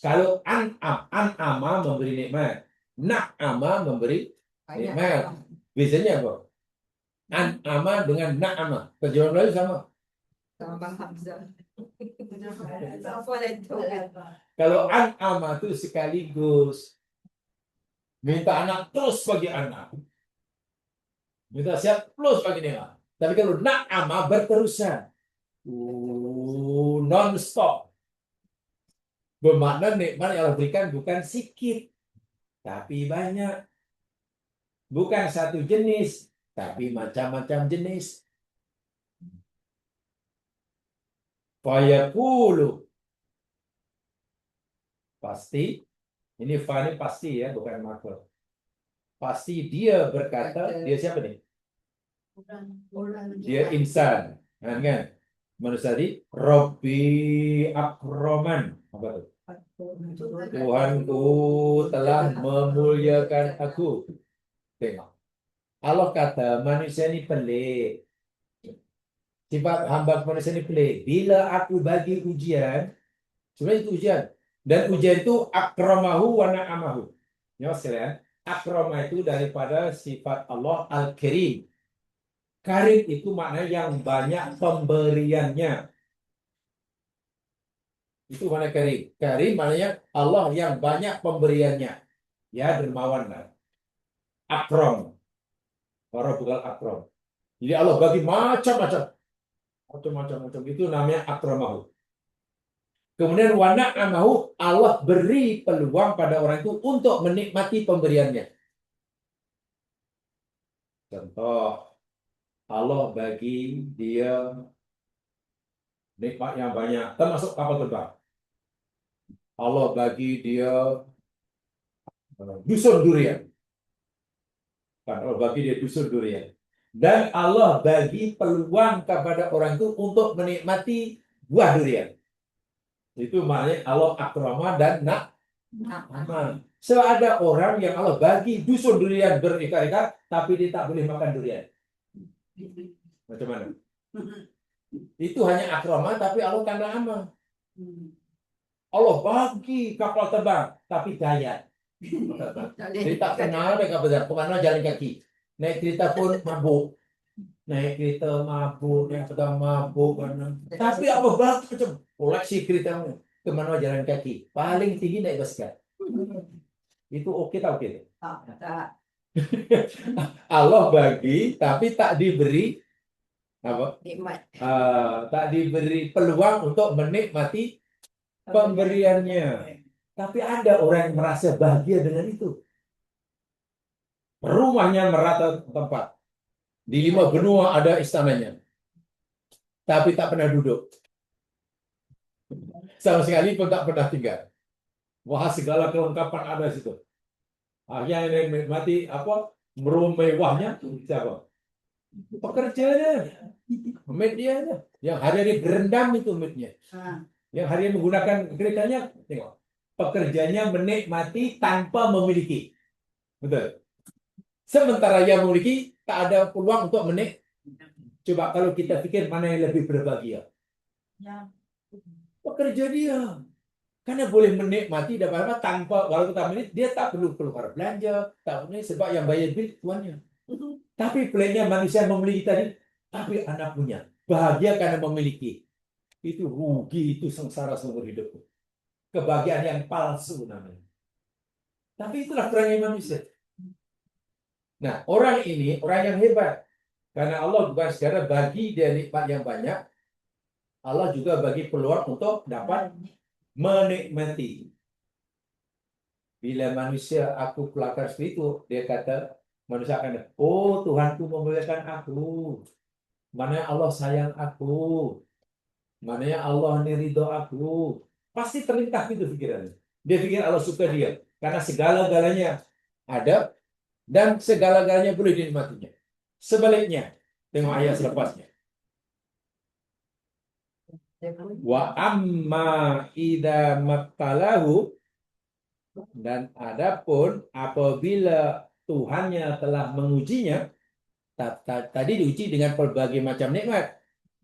Kalau an'ama memberi nikmat. Na'ama memberi nikmat. Biasanya apa? An'ama dengan na'ama. Terjemahan Melayu sama. Tambah Hamzah. Kalau an'ama itu sekaligus. Minta anak terus bagi anak. Minta siap terus bagi nikmat. Tapi kalau na'ama berterusan. Non-stop. Bermakna nikmat yang Allah berikan bukan sedikit. Tapi banyak. Bukan satu jenis. Tapi macam-macam jenis. Fayaqulu. Pasti. Ini fa ini pasti ya, bukan makhluk. Pasti dia berkata, dia siapa nih? Dia insan. Kan? Manusia tadi, Rabbi akroman. Apa itu? Tuhanku telah memuliakan aku. Tengok. Allah kata manusia ini pelik. Sifat hamba manusia ini pelik. Bila aku bagi ujian, sebenarnya itu ujian. Dan ujian itu akramahu wa na'amahu. Ya sekalian, akramah itu daripada sifat Allah al-karim. Karim itu maknanya yang banyak pemberiannya. Itu mana karim? Karim maknanya Allah yang banyak pemberiannya. Ya, dermawan lah. Akram. Rabbul akram. Jadi Allah bagi macam-macam. Macam-macam. Itu namanya akramahu. Kemudian wa na'amahu, Allah beri peluang pada orang itu untuk menikmati pemberiannya. Contoh, Allah bagi dia nikmat yang banyak, termasuk kapal terbang. Allah bagi dia dusun durian. Kan Allah bagi dia dusun durian. Dan Allah bagi peluang kepada orang itu untuk menikmati buah durian. Itu maknanya Allah akramah dan na'amah. So ada orang yang Allah bagi dusun durian berikat-ikat, tapi dia tak boleh makan durian. Macam mana? Itu hanya akrama, tapi Allah tanda ama. Allah bagi kapal terbang, tapi gaya. Jadi tak kenal naik kapal terbang, kemana jalan kaki. Naik kereta pun mabuk. Naik kereta mabuk, naik pedang mabuk. Tapi Allah bagi macam koleksi kereta kemana jalan kaki. Paling tinggi naik basikal. Itu oke tak oke? Tak. Allah bagi, tapi tak diberi apa? Nikmat. Tak diberi peluang untuk menikmati pemberiannya. Tapi ada orang yang merasa bahagia dengan itu. Rumahnya merata tempat. Di 5 benua ada istananya. Tapi tak pernah duduk. Sama sekali pun tak pernah tinggal. Wah, segala kelengkapan ada di situ. Akhirnya yang menikmati apa? Mewahnya siapa? Pekerjanya. Medianya. Yang hari-hari berendam itu mednya. Yang hari menggunakan keretanya, tengok. Pekerjanya menikmati tanpa memiliki. Betul. Sementara yang memiliki, tak ada peluang untuk menikmati. Coba kalau kita pikir mana yang lebih berbahagia. Pekerja dia. Karena boleh menikmati dan apa tanpa, walaupun tak menit, dia tak perlu keluar belanja. Tak perlu, sebab yang bayar bil tuannya. Tapi peliknya manusia memiliki tadi, tapi anak punya. Bahagia karena memiliki. Itu rugi, itu sengsara seumur hidup. Kebahagiaan yang palsu namanya. Tapi itulah perangai manusia. Nah, orang ini, orang yang hebat. Karena Allah bukan sekadar bagi dia nikmat yang banyak, Allah juga bagi peluang untuk dapat menikmati. Bila manusia aku kelakar seperti itu, dia kata, manusia akan, oh Tuhanku memuliakan aku. Mana Allah sayang aku. Mana Allah ini ridho aku. Pasti terlintas itu pikirannya. Dia pikir Allah suka dia. Karena segala-galanya ada dan segala-galanya boleh dinikmatinya. Sebaliknya, tengok ayat selepasnya. Wa amma idza mabtalahu, dan adapun apabila Tuhannya telah mengujinya, tadi diuji dengan berbagai macam nikmat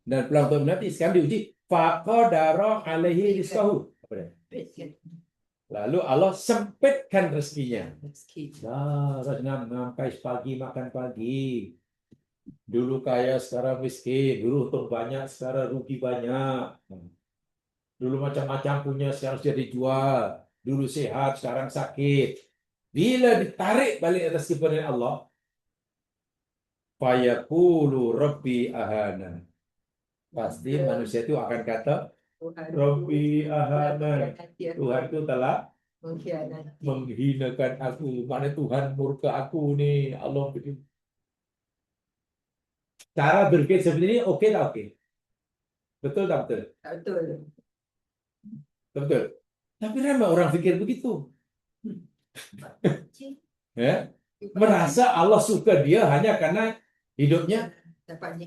dan peluang untuk menikmati, sekarang diuji faqadara alaihi rizqahu. Lalu Allah sempitkan rezekinya. Sampai pagi makan pagi. Dulu kaya, sekarang miskin. Dulu untung banyak, sekarang rugi banyak. Dulu macam-macam punya, sekarang sudah dijual. Dulu sehat, sekarang sakit. Bila ditarik balik atas kepada Allah, fayaqulu rabbi ahana. Pasti manusia itu akan kata, Rabbi ahana. Tuhan itu telah menghinakan aku. Mana Tuhan murka aku nih. Allah begini. Cara berpikir seperti ini oke tak oke? Betul tak betul? Betul. Betul. Tapi ramai orang pikir begitu. Ya? Merasa Allah suka dia hanya karena hidupnya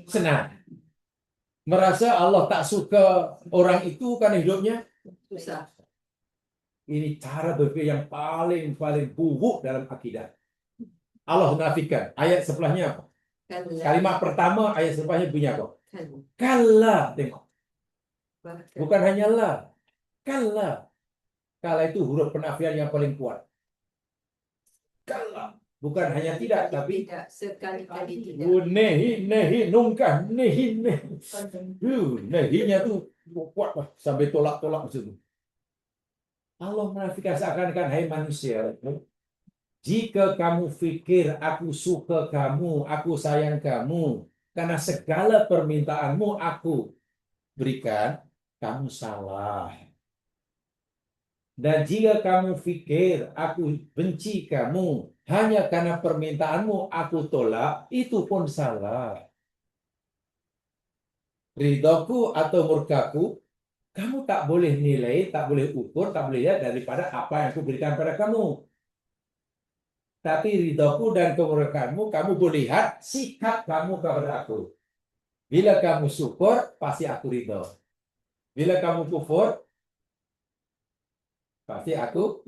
senang. Merasa Allah tak suka orang itu karena hidupnya Susah. Ini cara berpikir yang paling buruk dalam akidah. Allah menafikan. Ayat sebelahnya apa? Kalimat pertama ayat sebelahnya bunyi apa? Kalla. Tengok. Bukan hanya la. Kalla. Kalla itu huruf penafian yang paling kuat. Kalla. Bukan hanya tidak, tapi tidak, sekali-kali tidak. Nehi, nungkah, nehi. Nehinya tuh kuat lah, sampai tolak-tolak situ. Allah menafikan seakan-akan, hai manusia, jika kamu pikir aku suka kamu, aku sayang kamu, karena segala permintaanmu aku berikan, kamu salah. Dan jika kamu pikir aku benci kamu, hanya karena permintaanmu aku tolak, itu pun salah. Ridhoku atau murkaku, kamu tak boleh nilai, tak boleh ukur, tak boleh lihat daripada apa yang aku berikan pada kamu. Tapi ridhoku dan kemurkaanmu, kamu boleh lihat sikap kamu kepada aku. Bila kamu syukur, pasti aku ridho. Bila kamu kufur, pasti aku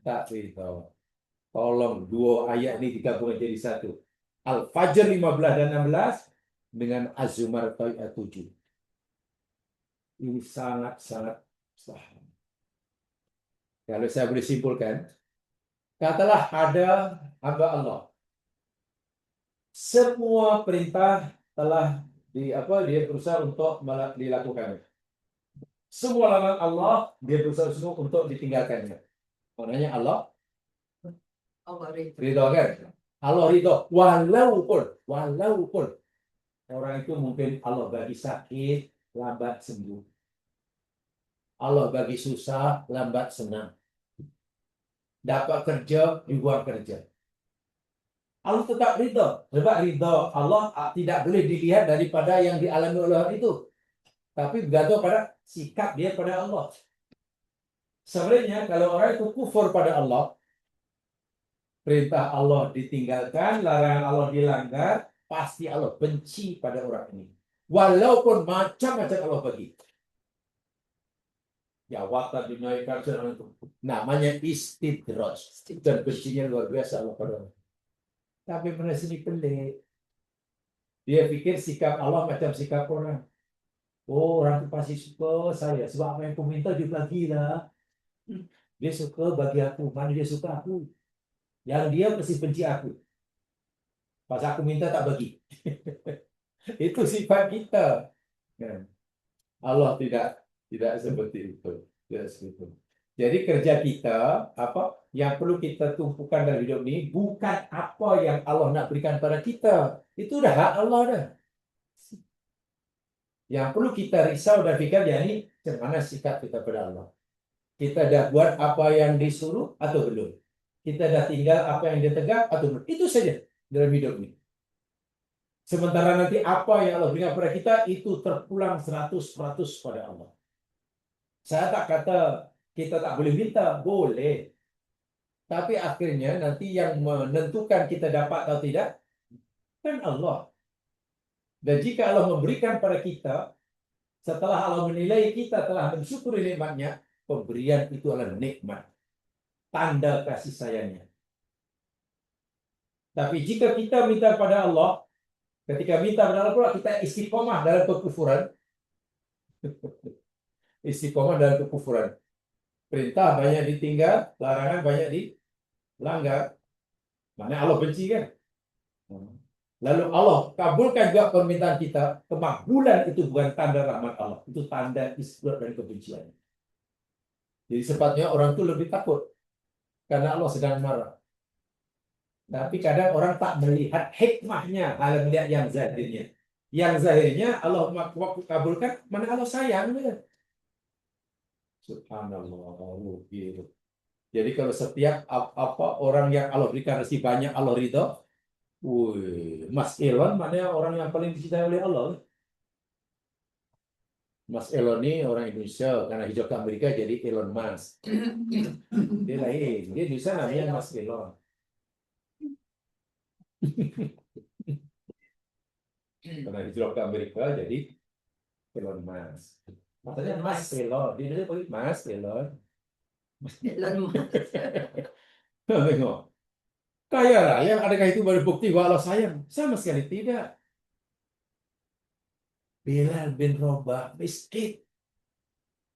tak ridho. Tolong dua ayat ini digabungkan jadi satu. Al-Fajr 15 dan 16 dengan Az-Zumar ayat 7. Ini sangat-sangat mustahil. Kalau saya boleh simpulkan, katalah ada hamba Allah. Semua perintah telah dia berusaha untuk dilakukannya. Semua larangan Allah dia berusaha untuk ditinggalkannya. Maknanya Allah Allah ridho. ridho kan? Allah ridho walaupun orang itu mungkin Allah bagi sakit lambat sembuh. Allah bagi susah lambat senang. Dapat kerja dibuang kerja. Allah tetap ridho. Sebab ridho Allah tidak boleh dilihat daripada yang dialami oleh orang itu. Tapi bergantung pada sikap dia pada Allah. Sebenarnya kalau orang itu kufur pada Allah, perintah Allah ditinggalkan, larangan Allah dilanggar, pasti Allah benci pada orang ini. Walaupun macam-macam Allah bagi. Jawatan dinaikkan itu. Namanya istidraj. Dan bencinya luar biasa Allah pada orang. Tapi pada sini pelik. Dia pikir sikap Allah macam sikap orang. Oh, orang itu pasti suka saya. Sebab apa yang aku minta dia bagilah. Dia suka bagi aku. Mana dia suka aku. Yang dia mesti benci aku. Pas aku minta tak bagi. Itu sifat kita. Allah tidak seperti itu. Tidak seperti itu. Jadi kerja kita yang perlu kita tumpukan dalam hidup ini bukan apa yang Allah nak berikan pada kita. Itu dah hak Allah dah. Yang perlu kita risau dan fikir ini macam mana sikap kita pada Allah. Kita dah buat apa yang disuruh atau belum? Kita dah tinggal apa yang dia tegak atau belum? Itu saja dalam hidup ini. Sementara nanti apa yang Allah berikan pada kita itu terpulang 100% pada Allah. Saya tak kata kita tak boleh minta, boleh. Tapi akhirnya nanti yang menentukan kita dapat atau tidak kan Allah. Dan jika Allah memberikan pada kita, setelah Allah menilai kita telah mensyukuri nikmatnya, pemberian itu adalah nikmat. Tanda kasih sayangnya. Tapi jika kita minta pada Allah, ketika minta pada Allah pula kita istiqomah dalam kekufuran. Istiqomah dalam kekufuran. Perintah banyak ditinggal, larangan banyak dilanggar. Mana Allah benci kan? Lalu Allah kabulkan juga permintaan kita. Kemakbulan itu bukan tanda rahmat Allah. Itu tanda isbat dan kebencian. Jadi sepatutnya orang itu lebih takut. Karena Allah sedang marah. Tapi kadang orang tak melihat hikmahnya. Kalau melihat yang zahirnya. Yang zahirnya Allah kabulkan. Mana Allah sayang. Subhanallah. Gitu. Jadi kalau setiap orang yang Allah berikan rezeki banyak Allah ridho. Mas Elon mana orang yang paling dicintai oleh Allah? Mas Elon ini orang Indonesia karena hijau ke Amerika jadi Elon Musk. Dia lain, dia bisa namanya Mas Elon. Karena hijau ke Amerika jadi Elon Musk. Maksudnya Mas Elon, dia dia pakai Mas Elon. Elon Musk. Tengok. Kaya raya, adakah itu baru bukti bahwa Allah sayang? Sama sekali tidak. Bilal bin Rabah miskin.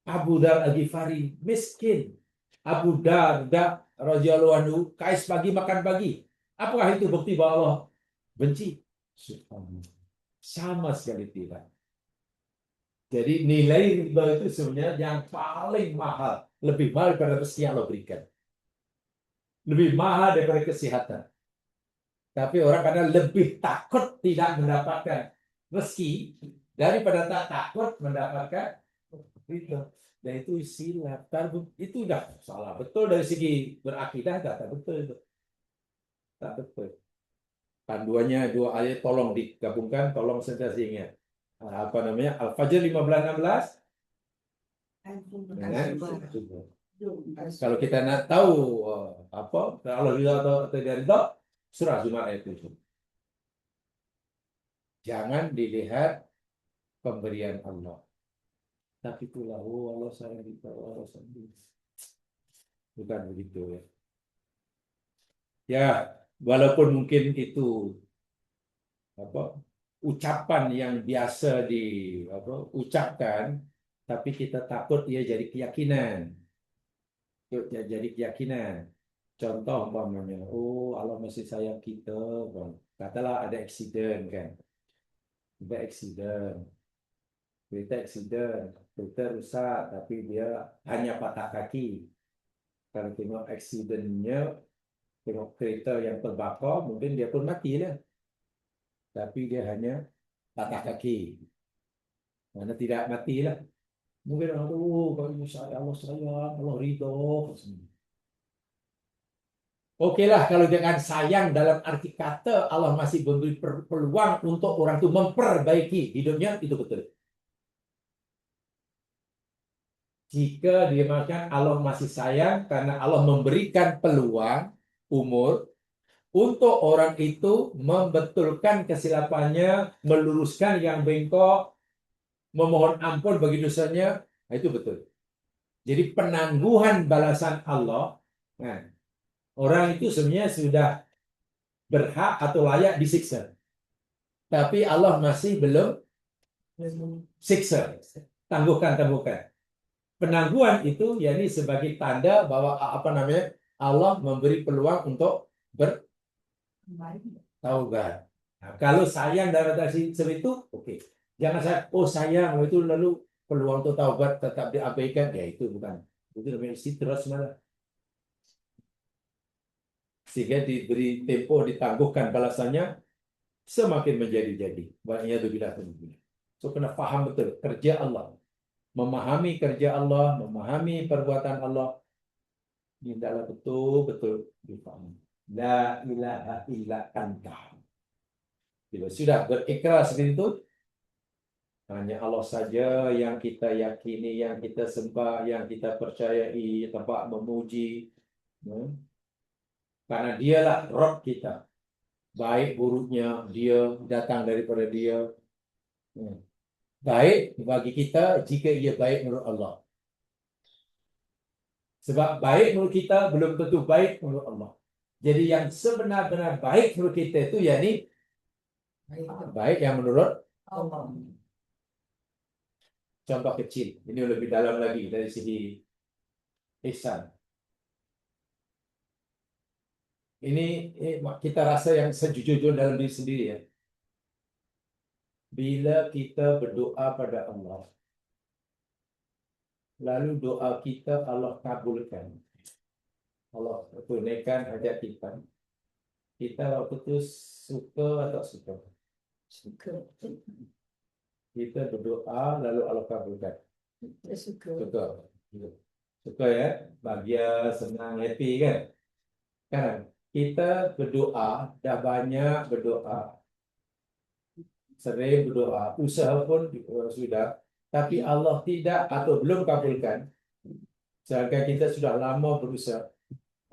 Abu Dar Al-Ghifari miskin. Abu Darda radhiyallahu anhu kais pagi makan pagi. Apakah itu bukti bahwa Allah benci? Sama sekali tidak. Jadi nilai riba itu sebenarnya yang paling mahal, lebih mahal daripada rezeki yang Allah berikan. Lebih mahal daripada kesehatan. Tapi orang kadang lebih takut tidak mendapatkan rezeki daripada tak takut mendapatkan itu. Dan itu silap. Itu udah salah. Betul dari segi berakidah, tak betul itu. Tak betul. Panduannya dua ayat tolong digabungkan, tolong sentiasa ingat. Apa namanya? Al-Fajr 15:16. Kalau kita nak tahu kalau ridha atau tidak ridha, surah Zumar ayat 7. Jangan dilihat pemberian Allah. Tapi itulah Allah sayang kita, Allah sayang. Bukan begitu ya. Ya, walaupun mungkin itu ucapan yang biasa ucapkan, tapi kita takut ia jadi keyakinan. Jadi keyakinan. Contoh umpamanya, oh Allah masih sayang kita, bang. Katalah ada aksiden kan, ada aksiden, kereta rusak, tapi dia hanya patah kaki. Kalau tengok aksidennya, tengok kereta yang terbakar, mungkin dia pun mati lah. Tapi dia hanya patah kaki. Mana tidak mati lah. Mungkin orang tu, kalau Allah sayang, Allah ridho. Okeylah kalau dengan sayang dalam arti kata Allah masih memberi peluang untuk orang itu memperbaiki hidupnya, itu betul. Jika dia mengatakan Allah masih sayang karena Allah memberikan peluang umur untuk orang itu membetulkan kesilapannya, meluruskan yang bengkok, memohon ampun bagi dosanya, itu betul. Jadi penangguhan balasan Allah, nah, orang itu sebenarnya sudah berhak atau layak disiksa. Tapi Allah masih belum siksa. Tangguhkan. Penangguhan itu yakni sebagai tanda bahwa Allah memberi peluang untuk bertaubat. Nah, kalau sayang dalam arti seperti itu, oke. Jangan sayang itu lalu peluang untuk taubat tetap diabaikan, ya itu bukan. Itu namanya terus malah. Sehingga diberi tempo ditangguhkan balasannya semakin menjadi-jadi. So kena faham betul kerja Allah. Memahami kerja Allah, memahami perbuatan Allah. Ini adalah betul-betul difahami. La ilaha illa anta. Bila sudah berikrar seperti itu, hanya Allah saja yang kita yakini, yang kita sembah, yang kita percayai, tempat memuji. Karena dialah Rabb kita. Baik buruknya dia datang daripada dia. Baik bagi kita jika ia baik menurut Allah. Sebab baik menurut kita belum tentu baik menurut Allah. Jadi yang sebenar-benar baik menurut kita itu yakni baik yang menurut Allah. Contoh kecil. Ini lebih dalam lagi dari segi ihsan. Ini kita rasa yang sejujur dalam diri sendiri ya. Bila kita berdoa pada Allah, lalu doa kita Allah kabulkan, Allah tunaikan hajat kita. Kita waktu itu suka atau suka? Suka. Kita berdoa lalu Allah kabulkan. Suka. Suka ya, bahagia, senang, happy kan? Kan? Kita berdoa, dah banyak berdoa, sering berdoa, usaha pun sudah, tapi Allah tidak atau belum kabulkan. Sedangkan kita sudah lama berusaha.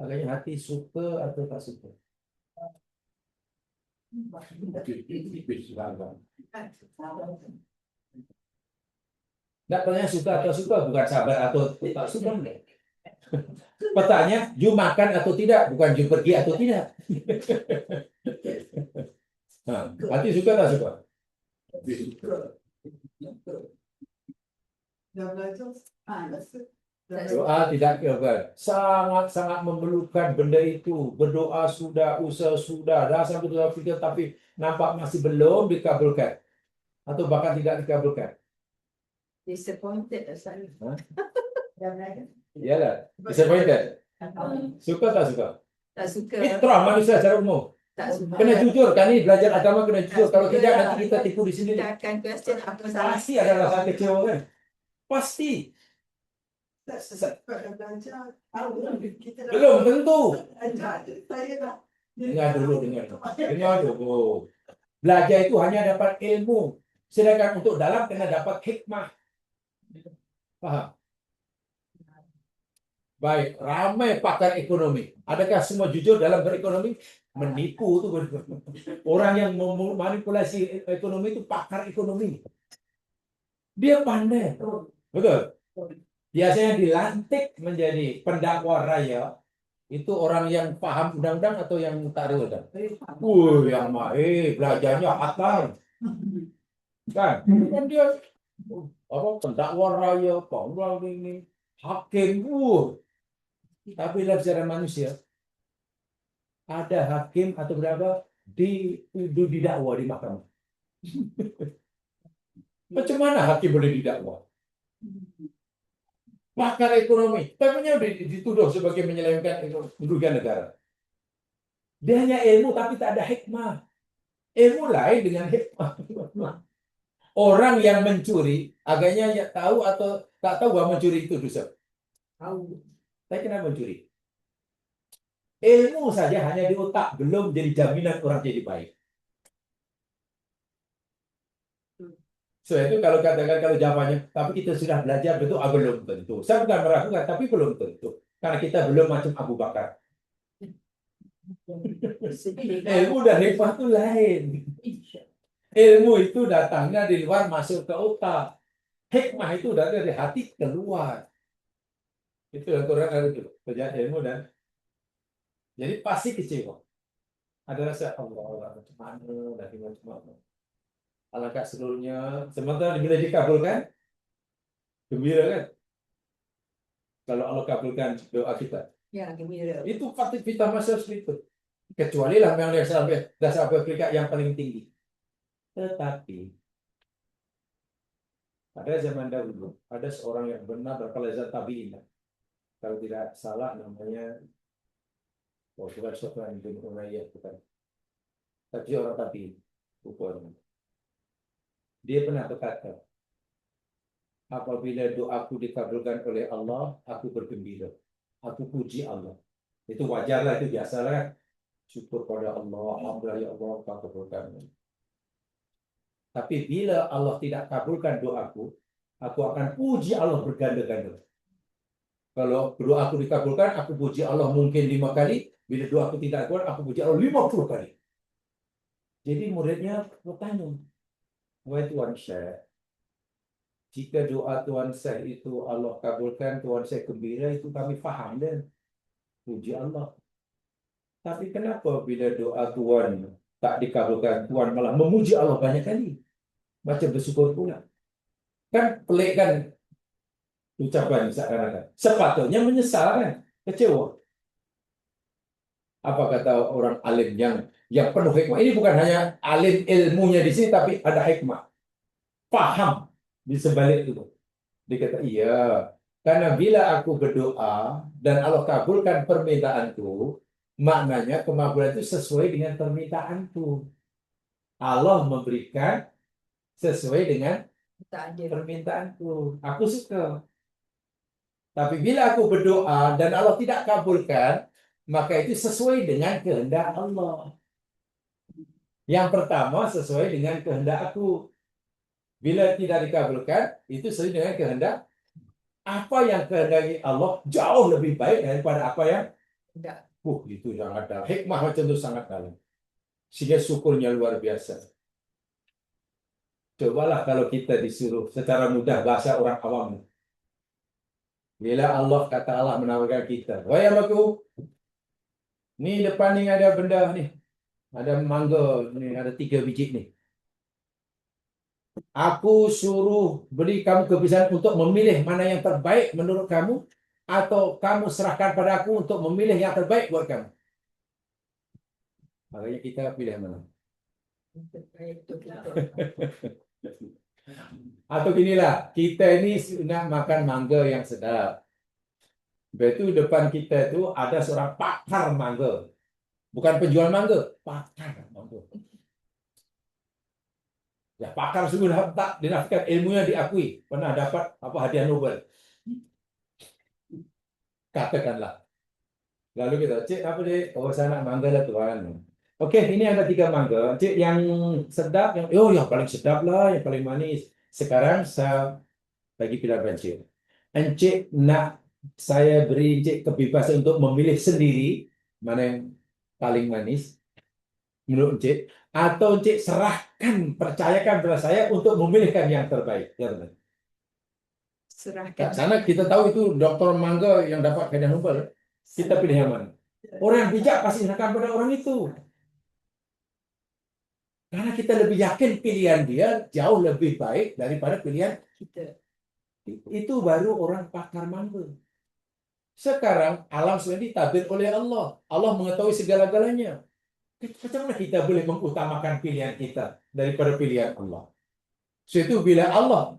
Agaknya hati suka atau tak suka? Nak tanya suka atau suka, bukan sabar atau tak suka. Pertanyaan, you makan atau tidak, bukan you pergi atau tidak. Nah, hati suka tak suka? Doa tidak kabul. Sangat memerlukan benda itu. Berdoa sudah, usaha sudah, dah sampai doa kita, tapi nampak masih belum dikabulkan. Atau bahkan tidak dikabulkan. Disappointed saya. Iyalah, disappointed. Suka tak suka? Tak suka. Fitrah manusia secara umum. Tak suka. Kena jujur, kan ni belajar agama kena jujur. Kalau tidak nanti kita tipu di sini. Kita akan question apa salah. Pasti ada rasa kecewa kan? Pasti. Belum tentu. Dengar dulu. Belajar itu hanya dapat ilmu. Sedangkan untuk dalam kena dapat hikmah. Faham? Baik, ramai pakar ekonomi. Adakah semua jujur dalam berekonomi? Menipu tu. Orang yang memanipulasi ekonomi itu pakar ekonomi. Dia pandai. Betul? Biasanya dilantik menjadi pendakwa raya itu orang yang paham undang-undang atau yang tak ada? Yang mahir, belajarnya hatam. Kan? Dan dia apa pendakwa raya, orang ini, hakim, tapi dalam sejarah manusia ada hakim atau berapa dituduh didakwa di mahkamah. Macam mana hakim boleh didakwa? Pakar ekonomi, tapi udah dituduh sebagai menyelewengkan kerugian negara. Dia hanya ilmu tapi tak ada hikmah. Ilmu lain dengan hikmah. Orang yang mencuri, agaknya ya tahu atau tak tahu bahwa mencuri itu dosa. Tahu. Tapi kenapa mencuri? Ilmu saja hanya di otak, belum jadi jaminan orang jadi baik. So itu kalau katakan kalau jawabannya, tapi kita sudah belajar betul, belum tentu. Saya bukan meragukan, tapi belum tentu. Karena kita belum macam Abu Bakar. Ilmu dan hikmah itu lain. Ilmu itu datangnya di luar masuk ke otak. Hikmah itu dari hati keluar. Itu yang Quran ada itu. Belajar ilmu dan jadi pasti kecewa. Ada rasa Allah macam mana, dari macam mana. Alangkah seluruhnya. Sementara bila dikabulkan, gembira kan? Kalau Allah kabulkan doa kita. Ya, gembira. Itu fakta kita masuk itu. Kecuali lah yang dasar Afrika yang paling tinggi. Tetapi pada zaman dahulu ada seorang yang benar berkelezat tabi'in. Kalau tidak salah namanya bukan Sufyan bin Umayyah, bukan. Tapi orang tabi'in. Bukan. Dia pernah berkata, apabila doaku dikabulkan oleh Allah, aku bergembira. Aku puji Allah. Itu wajarlah, itu biasalah. Syukur pada Allah, alhamdulillah ya Allah, kau kabulkan. Tapi bila Allah tidak kabulkan doaku, aku akan puji Allah berganda-ganda. Kalau doaku dikabulkan, aku puji Allah mungkin 5 kali. Bila doaku tidak kabulkan, aku puji Allah 50 kali. Jadi muridnya bertanya, wahai Tuan Syekh, jika doa Tuan Syekh itu Allah kabulkan, Tuan Syekh gembira, itu kami faham dan puji Allah. Tapi kenapa bila doa Tuan tak dikabulkan, Tuan malah memuji Allah banyak kali? Macam bersyukur pula. Kan pelik kan ucapan seakan-akan. Sepatutnya menyesal kan? Kecewa. Apa kata orang alim yang penuh hikmah? Ini bukan hanya alim ilmunya di sini, tapi ada hikmah. Paham di sebalik itu. Dia kata, iya. Karena bila aku berdoa dan Allah kabulkan permintaanku, maknanya kemampuan itu sesuai dengan permintaanku. Allah memberikan sesuai dengan permintaanku. Aku suka. Tapi bila aku berdoa dan Allah tidak kabulkan, maka itu sesuai dengan kehendak Allah. Yang pertama sesuai dengan kehendak aku. Bila tidak dikabulkan, itu sesuai dengan kehendak. Apa yang kehendaki Allah jauh lebih baik daripada apa yang tidak. Itu yang ada. Hikmah macam itu sangat dalam. Sehingga syukurnya luar biasa. Cobalah kalau kita disuruh secara mudah bahasa orang awam. Bila Allah kata Allah menawarkan kita, wahai hamba-Ku, ni depan ni ada benda ni, ada mangga ni, ada 3 biji ni. Aku suruh beri kamu kebiasaan untuk memilih mana yang terbaik menurut kamu, atau kamu serahkan pada aku untuk memilih yang terbaik buat kamu. Makanya kita pilih mana? Atau ginilah, kita ini nak makan mangga yang sedap. Betul depan kita itu ada seorang pakar mangga. Bukan penjual mangga, pakar mangga. Ya, pakar sudah tak dinafikan, ilmunya diakui, pernah dapat hadiah Nobel. Katakanlah. Lalu kita, cik apa dek? Oh, saya nak mangga lah tuan. Okey, ini ada 3 mangga. Cik yang sedap, yang paling sedap lah, yang paling manis. Sekarang saya bagi pilihan Encik. Encik nak saya beri Encik kebebasan untuk memilih sendiri mana yang paling manis menurut Encik, atau Encik serahkan, percayakan pada saya untuk memilihkan yang terbaik. Ya benar. Serahkan. Sana kita tahu itu doktor mangga yang dapat hadiah Nobel. Kita pilih yang mana? Orang yang bijak pasti serahkan pada orang itu. Karena kita lebih yakin pilihan dia jauh lebih baik daripada pilihan Kita. itu baru orang pakar mampu. Sekarang alam sudah ditabir oleh Allah. Allah mengetahui segala-galanya. Macam mana kita boleh mengutamakan pilihan kita daripada pilihan Allah? So itu bila Allah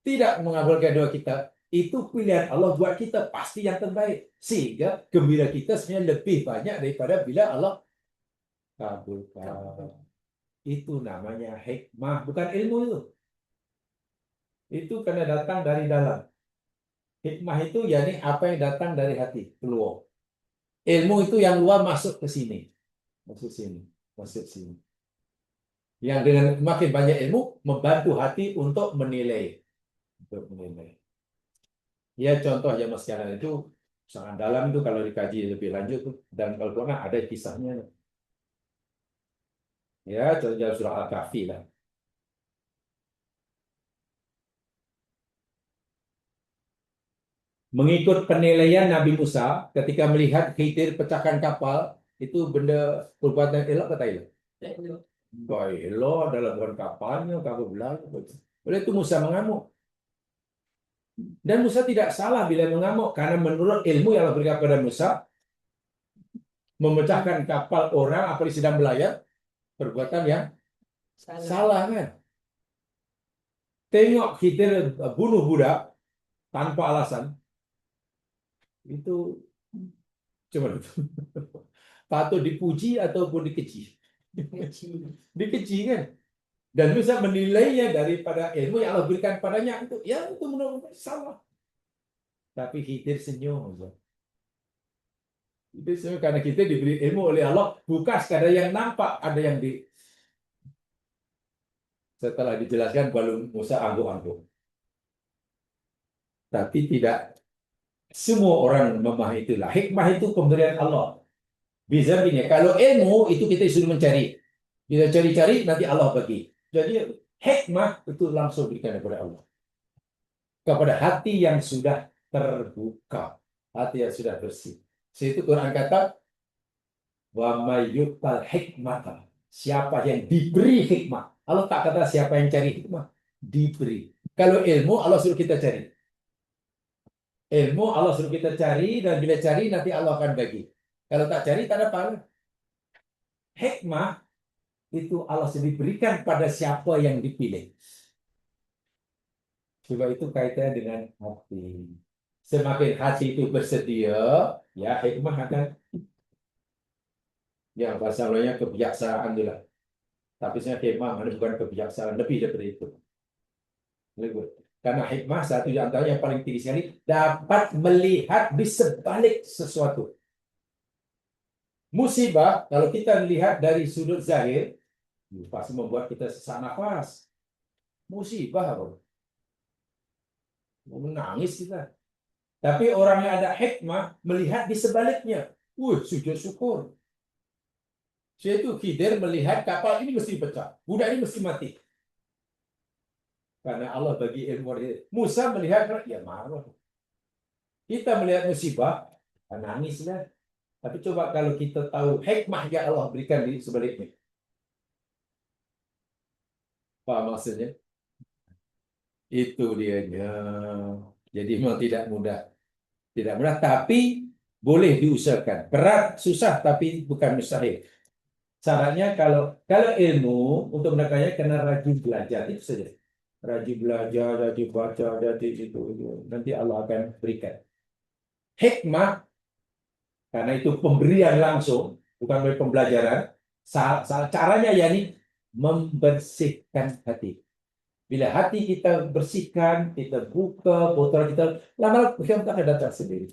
tidak mengabulkan doa kita, itu pilihan Allah buat kita pasti yang terbaik. Sehingga gembira kita sebenarnya lebih banyak daripada bila Allah kabulkan. Itu namanya hikmah, bukan ilmu itu. Itu karena datang dari dalam. Hikmah itu yakni apa yang datang dari hati, keluar. Ilmu itu yang luar masuk ke sini. Masuk sini, masuk sini. Yang dengan makin banyak ilmu membantu hati untuk menilai. Untuk menilai. Ya contoh zaman sekarang itu sangat dalam itu kalau dikaji lebih lanjut tuh. Dan kalau Quran ada kisahnya. Ya contoh surah Al-Kahfi lah. Mengikut penilaian Nabi Musa ketika melihat Khidir pecahkan kapal, itu benda perbuatan elok kata elok. Elok dalam bukan kapalnya, kapal belah. Oleh itu Musa mengamuk. Dan Musa tidak salah bila mengamuk karena menurut ilmu yang Allah berikan kepada Musa, memecahkan kapal orang apalagi sedang belayar, perbuatan yang salah kan. Tengok Khidir bunuh budak tanpa alasan. Itu coba patut dipuji ataupun dikeji. Dikeji kan. Dan bisa menilainya daripada ilmu yang Allah berikan padanya itu ya itu menurut salah. Tapi Khidir senyum. Itu senyum karena kita diberi ilmu oleh Allah bukan sekadar yang nampak, ada yang di setelah dijelaskan baru Musa angguk-angguk. Tapi tidak semua orang memahami itulah. Hikmah itu pemberian Allah. Bisa begini, kalau ilmu itu kita sudah mencari. Bila cari-cari nanti Allah bagi. Jadi hikmah itu langsung diberikan kepada Allah. Kepada hati yang sudah terbuka, hati yang sudah bersih. Situ Quran kata, wa mayyutal hikmah. Siapa yang diberi hikmah. Allah tak kata siapa yang cari hikmah. Diberi. Kalau ilmu Allah suruh kita cari. Ilmu Allah suruh kita cari dan bila cari nanti Allah akan bagi. Kalau tak cari tak dapat. Hikmah itu Allah sudah diberikan pada siapa yang dipilih. Coba itu kaitannya dengan hati. Semakin hati itu bersedia, ya hikmah akan yang bahasa lainnya kebijaksanaan juga. Tapi sebenarnya hikmah bukan kebijaksanaan, lebih daripada itu. Karena hikmah satu di antaranya yang paling tinggi sekali dapat melihat di sebalik sesuatu. Musibah kalau kita lihat dari sudut zahir pasti membuat kita sesak nafas. Musibah apa? Menangis kita. Tapi orang yang ada hikmah melihat di sebaliknya. Sujud syukur. Yaitu Khidir melihat kapal ini mesti pecah. Budak ini mesti mati. Karena Allah bagi ilmu dia. Musa melihat, ya marah. Kita melihat musibah, nangis lah. Tapi coba kalau kita tahu hikmah yang Allah berikan di sebaliknya. Apa maksudnya? Itu dianya. Jadi memang tidak mudah. Tidak mudah, tapi boleh diusahakan. Berat, susah, tapi bukan mustahil. Syaratnya kalau ilmu untuk mendapatkannya kena rajin belajar. Itu saja. Rajin belajar, rajin baca, rajin itu. Nanti Allah akan berikan. Hikmah, karena itu pemberian langsung, bukan dari pembelajaran. Caranya yakni membersihkan hati. Bila hati kita bersihkan, kita buka botol kita, lama-lama kita akan datang sendiri.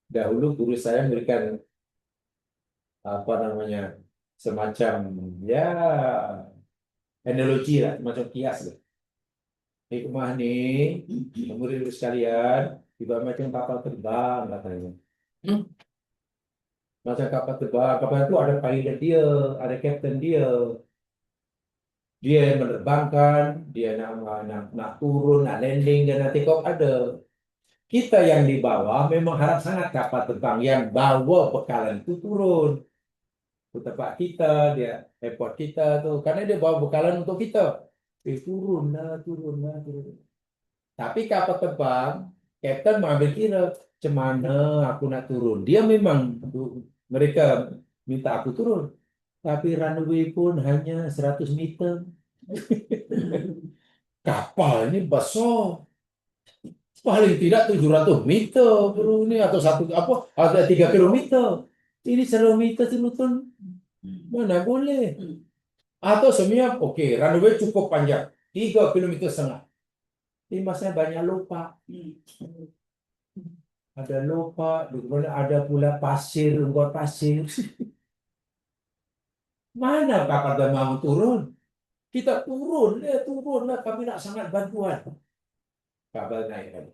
Dahulu guru saya memberikan semacam analogi lah, macam kias lah. Hikmah nih, murid sekalian, ibarat macam kapal terbang katanya. Macam kapal terbang, kapal itu ada pilot dia, ada kapten dia. Dia yang menerbangkan, dia nak turun, nak landing, dan nak take off ada. Kita yang di bawah memang harap sangat kapal terbang yang bawa bekalan itu turun. ke tempat kita, dia airport kita tuh, karena dia bawa bekalan untuk kita. Turun lah, turun lah, turun. Tapi kapal terbang, kapten mengambil kira, cemana aku nak turun. Dia memang mereka minta aku turun, tapi runway pun hanya 100 meter. Kapal ini besar. Paling tidak 700 meter bro ini atau satu apa ada 3 kilometer. Ini 1 meter turun mana boleh. Atau semuanya oke, runway cukup panjang 3,5 km. Ini masanya banyak lupa. Ada lupa, ada pula pasir, lumpur pasir. Mana kapal dan mau turun? Kita turun lah, kami nak sangat bantuan. Kapal naik lagi.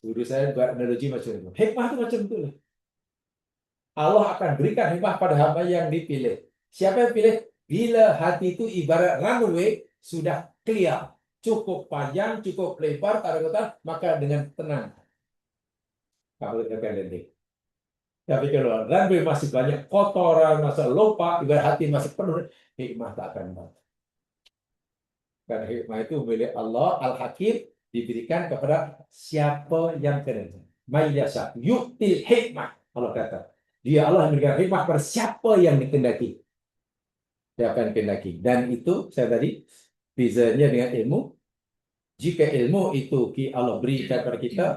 Guru saya buat analogi macam itu. Hikmah itu macam itu. Allah akan berikan hikmah pada hamba yang dipilih. Siapa yang pilih? Bila hati itu ibarat runway sudah clear, cukup panjang, cukup lebar, maka dengan tenang kapal itu akan landing. Tapi kalau runway masih banyak kotoran, masih lupa, ibarat hati masih penuh, hikmah tak akan datang. Karena hikmah itu milik Allah Al-Hakim, diberikan kepada siapa yang kehendaki. Mayyasha yu'til hikmah. Allah kata, dia Allah memberikan hikmah kepada siapa yang dikehendaki. Dia akan kehendaki. Dan itu saya tadi bezanya dengan ilmu. Jika ilmu itu Allah berikan kepada kita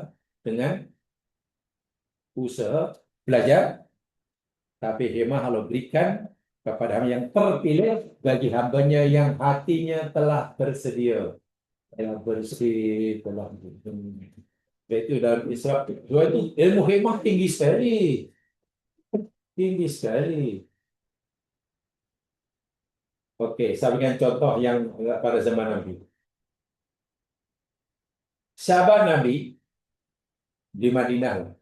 dengan usaha belajar, tapi hikmah Allah berikan kepada hamba yang terpilih bagi hambanya yang hatinya telah bersedia. Yang bersih telah itu dalam Islam itu ilmu hikmah tinggi sekali, tinggi sekali. Oke, saya berikan contoh yang pada zaman Nabi. Sahabat Nabi di Madinah.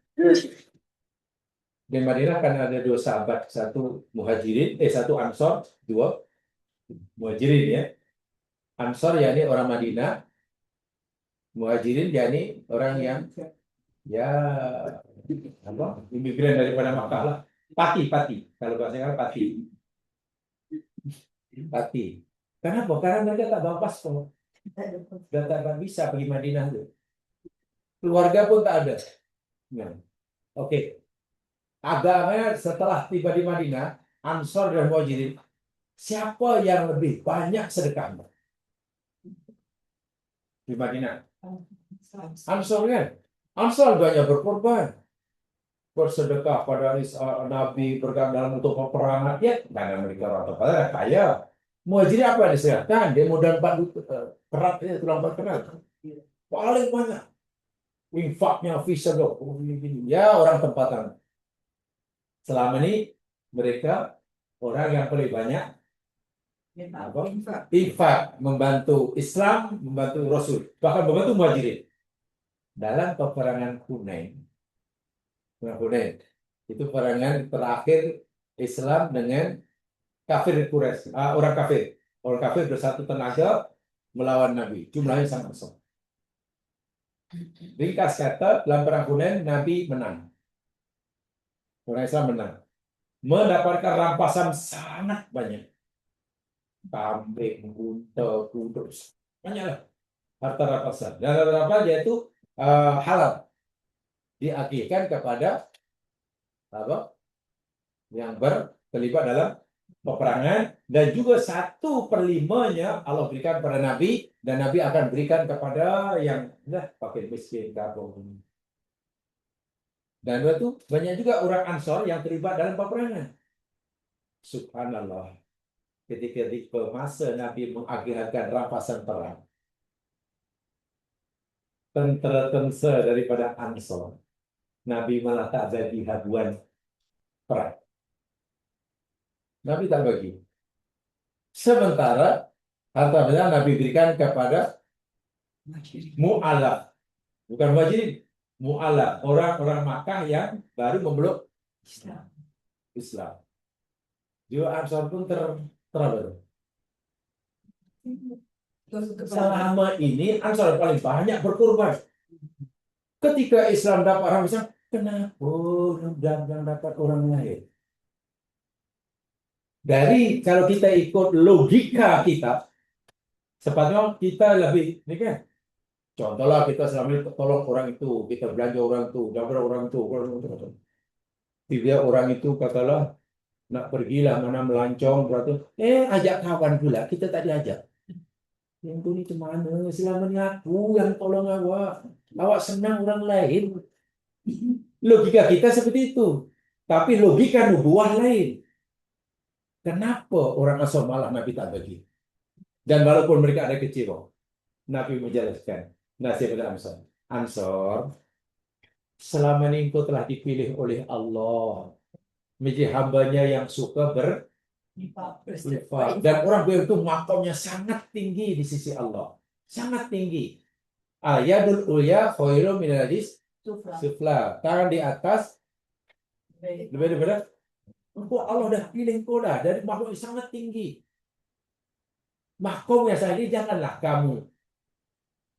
Di Madinah kan ada 2 sahabat, satu muhajirin, satu ansor, 2 muhajirin ya. Ansor yakni orang Madinah, muhajirin yakni orang yang ya apa imigran daripada Makkah lah. Pati kalau bahasa Arab pati. Kenapa? Karena mereka tak bawa paspor dan tak bisa pergi Madinah itu. Keluarga pun tak ada. Nah, oke. Agamanya setelah tiba di Madinah, Ansor dan Muhajirin, siapa yang lebih banyak sedekahnya di Madinah? Ansor kan? Ansor banyak berkorban, bersedekah pada Nabi, bergerak dalam untuk peperangan, ya karena mereka orang kaya. Muhajirin apa yang disedekahkan? Dia modal 4 kerat, tulang 4 kerat, paling banyak. Infaknya fisabilillah, ya orang tempatan. Selama ini mereka orang yang paling banyak infak, membantu Islam, membantu Rasul, bahkan membantu Muhajirin. Dalam peperangan Hunain, itu peperangan terakhir Islam dengan kafir Quraisy, orang kafir bersatu tenaga melawan Nabi. Jumlahnya sangat besar. Ringkas kata, dalam perang Hunain Nabi menang. Orang Islam menang. Mendapatkan rampasan sangat banyak. Kambing, unta, kuda, banyaklah harta rampasan. Dan harta yaitu halal. Diagihkan kepada apa? Yang terlibat dalam peperangan, dan juga 1/5-nya Allah berikan pada Nabi, dan Nabi akan berikan kepada yang pakai miskin, gabung. Dan itu banyak juga orang Ansor yang terlibat dalam peperangan. Subhanallah. Ketika di masa Nabi mengakhirkan rampasan perang, tentera daripada Ansor, Nabi malah tak jadi habuan perang. Nabi tak bagi. Sementara harta benda Nabi berikan kepada mu'alaf, bukan muhajirin, mu'alaf, orang-orang Makkah yang baru memeluk Islam. Juga Ansor pun terlalu. Selama ini Ansor paling banyak berkorban. Ketika Islam dapat orang Islam, kenapa yang dapat orang lain? Dari kalau kita ikut logika kita, sepatutnya kita lebih, ini kan, contohlah kita selama ini tolong orang itu, kita belanja orang itu, dapat orang itu, tiba orang itu katalah nak pergilah mana melancong, berarti, ajak kawan pula, kita tak diajak. Yang tu ni ke mana? Selama ni aku yang tolong awak. Awak senang orang lain. Logika kita seperti itu. Tapi logika nubuah lain. Kenapa orang Ansor malah Nabi tak bagi? Dan walaupun mereka ada kecewa, Nabi menjelaskan nasihat pada Ansor. Ansor, selama ini engkau telah dipilih oleh Allah menjadi hambanya yang suka berlipat. Dan orang itu makamnya sangat tinggi di sisi Allah. Sangat tinggi. Ayadul ulya khairu minal hadis sufla. Tangan di atas lebih daripada engkau, Allah dah pilih engkau dah dari makhluk yang sangat tinggi. Makamnya saja janganlah kamu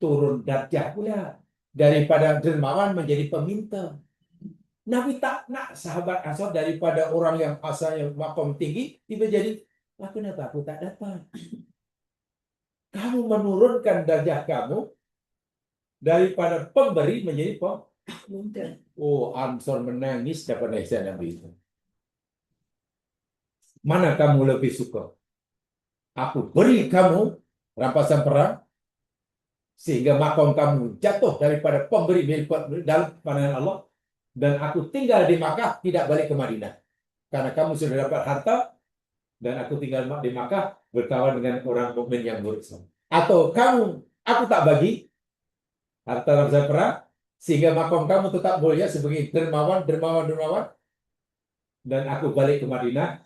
turun darjah pula daripada dermawan menjadi peminta. Nabi tak nak sahabat Ansor daripada orang yang asalnya makam tinggi tiba jadi, kenapa aku tak dapat? Kamu menurunkan darjah kamu daripada pemberi menjadi peminta. Oh, Ansor menangis dapat nasihat Nabi itu. Mana kamu lebih suka? Aku beri kamu rampasan perang sehingga makam kamu jatuh daripada pemberi dalam pandangan Allah, dan aku tinggal di Makkah tidak balik ke Madinah karena kamu sudah dapat harta dan aku tinggal di Makkah berkawan dengan orang mukmin yang berislam. Atau aku tak bagi harta rampasan perang sehingga makam kamu tetap mulia sebagai dermawan dan aku balik ke Madinah,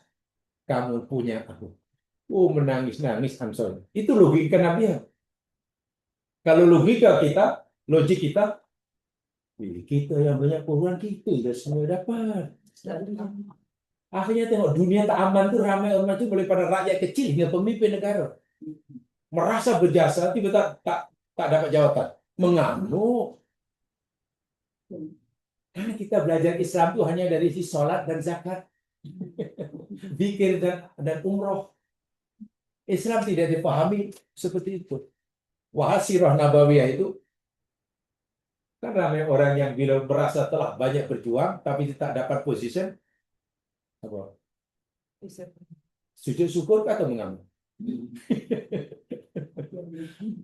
kamu punya aku. Oh, menangis-nangis Ansor. Itu logika Nabi. Kalau logik kita, kita yang banyak kurang, kita dah semua dapat. Akhirnya tengok dunia tak aman tuh, ramai orang itu boleh pada rakyat kecil hingga pemimpin negara. Merasa berjasa, tiba tak dapat jawatan. Mengamuk. Karena kita belajar Islam itu hanya dari si sholat dan zakat. Zikir dan umroh. Islam tidak dipahami seperti itu. Wahasirah Nabawiyah itu kan ramai orang yang bila merasa telah banyak berjuang tapi tidak dapat position, apa? Sujud syukur atau mengamuk?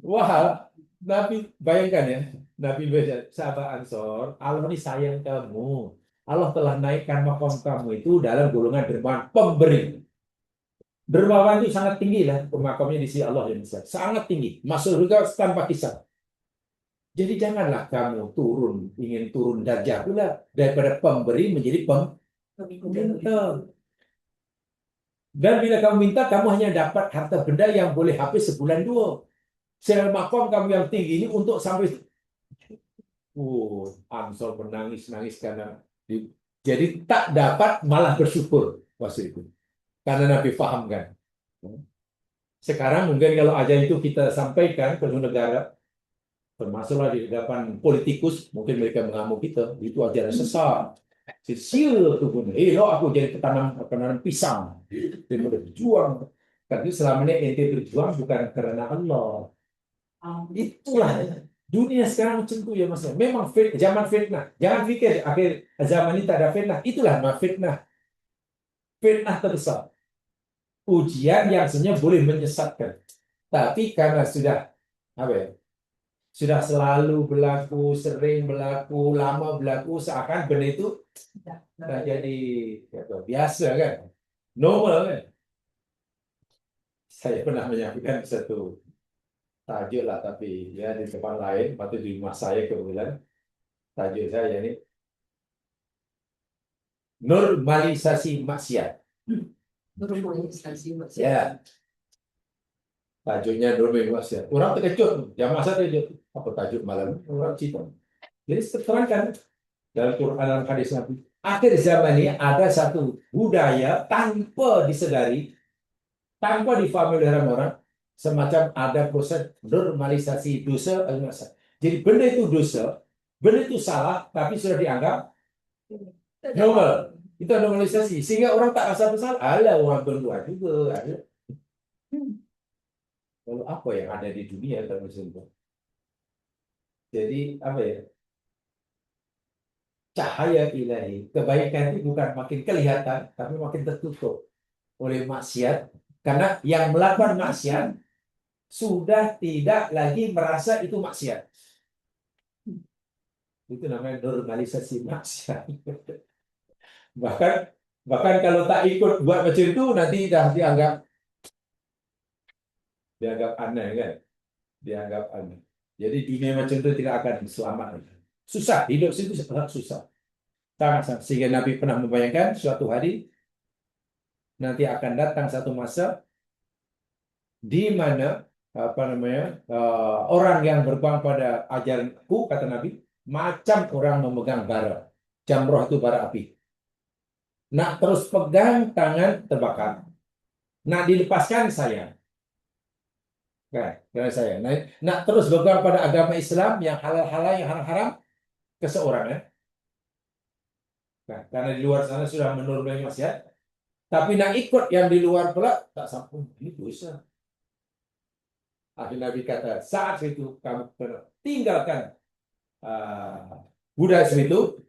Wah, Nabi bayangkan ya, Nabi sahabat Ansor, Allah ini sayang kamu. Allah telah naikkan makam kamu itu dalam golongan dermawan pemberi. Dermawan itu sangat tinggi lah, makamnya di sisi Allah yang besar, sangat tinggi, masuk surga tanpa kisah. Jadi janganlah kamu ingin turun darjah pula daripada pemberi menjadi peminta. Dan bila kamu minta, kamu hanya dapat harta benda yang boleh habis sebulan dua. Sedangkan makam kamu yang tinggi ini untuk sampai Ansor menangis-nangis karena jadi tak dapat, malah bersyukur waktu itu. Karena Nabi fahamkan. Sekarang mungkin kalau aja itu kita sampaikan ke negara, termasuklah di depan politikus, mungkin mereka mengamuk kita, itu ajaran sesat. Sisil tu pun, aku jadi penanam pisang, dan berjuang. Tapi selama ini ente berjuang bukan karena Allah. Itulah dunia sekarang macam tu ya Mas. Memang zaman fitnah. Jangan fikir akhir zaman ini tak ada fitnah. Itulah fitnah. Fitnah terbesar. Ujian yang sebenarnya boleh menyesatkan. Tapi karena sudah sudah selalu berlaku, sering berlaku, lama berlaku, seakan benda itu tak jadi biasa kan. Normal kan. Saya pernah menyampaikan satu tajuk lah, tapi ya di tempat lain, patut di rumah saya kebetulan. Tajuk saya ini normalisasi maksiat. Ya, tajuknya normalisasi maksiat. Orang terkejut, yang masa terkejut. Apa tajuk malam? Orang cerita. Jadi terangkan dalam Quran dan hadis Nabi. Akhir zaman ini ada satu budaya tanpa disedari, tanpa difahami oleh orang-orang, semacam ada proses normalisasi dosa. Jadi benda itu dosa, benda itu salah, tapi sudah dianggap normal. Itu normalisasi. Sehingga orang tak rasa bersalah. Alah, orang berbuat juga. Ada. Lalu apa yang ada di dunia dalam itu? Jadi, apa ya? Cahaya ilahi. Kebaikan itu bukan makin kelihatan, tapi makin tertutup oleh maksiat. Karena yang melakukan maksiat sudah tidak lagi merasa itu maksiat. Itu namanya normalisasi maksiat. Bahkan bahkan kalau tak ikut buat macam itu nanti dah dianggap aneh kan, dianggap aneh. Jadi dunia macam itu tidak akan selamat. Susah, hidup situ sangat susah. Sangat. Sehingga Nabi pernah membayangkan suatu hari nanti akan datang satu masa di mana apa namanya orang yang berpegang pada ajaranku, kata Nabi, macam orang memegang bara. Jamroh itu bara api. Nak terus pegang, tangan terbakar. Nak dilepaskan, saya. Kan, karena saya. Nak terus berpegang pada agama Islam yang halal-halal, yang haram-haram, ke seorang ya. Nah, karena di luar sana sudah menurunkan maksiat, tapi nak ikut yang di luar pula tak sambung. Ini dosa. Akhirnya Nabi kata, saat itu kamu tinggalkan Buddhisme itu,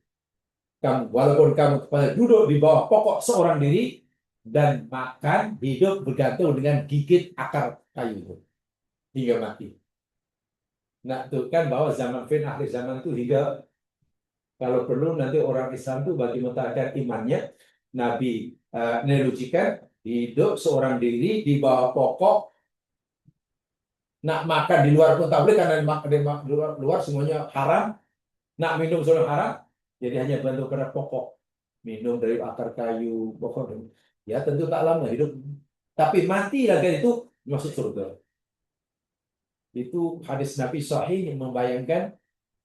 kamu walaupun kamu duduk di bawah pokok seorang diri dan makan hidup bergantung dengan gigit akar kayu itu hingga mati. Nah, itu kan bahwa zaman akhir zaman itu hingga kalau perlu nanti orang Islam itu bagi mentahkan imannya, Nabi menelucikan hidup seorang diri di bawah pokok. Nak makan di luar pun tak boleh karena di luar semuanya haram. Nak minum semuanya haram. Jadi hanya bantu pada pokok. Minum dari akar kayu, pokok. Ya tentu tak lama hidup. Tapi mati lagi itu masuk surga. Itu hadis Nabi Sahih yang membayangkan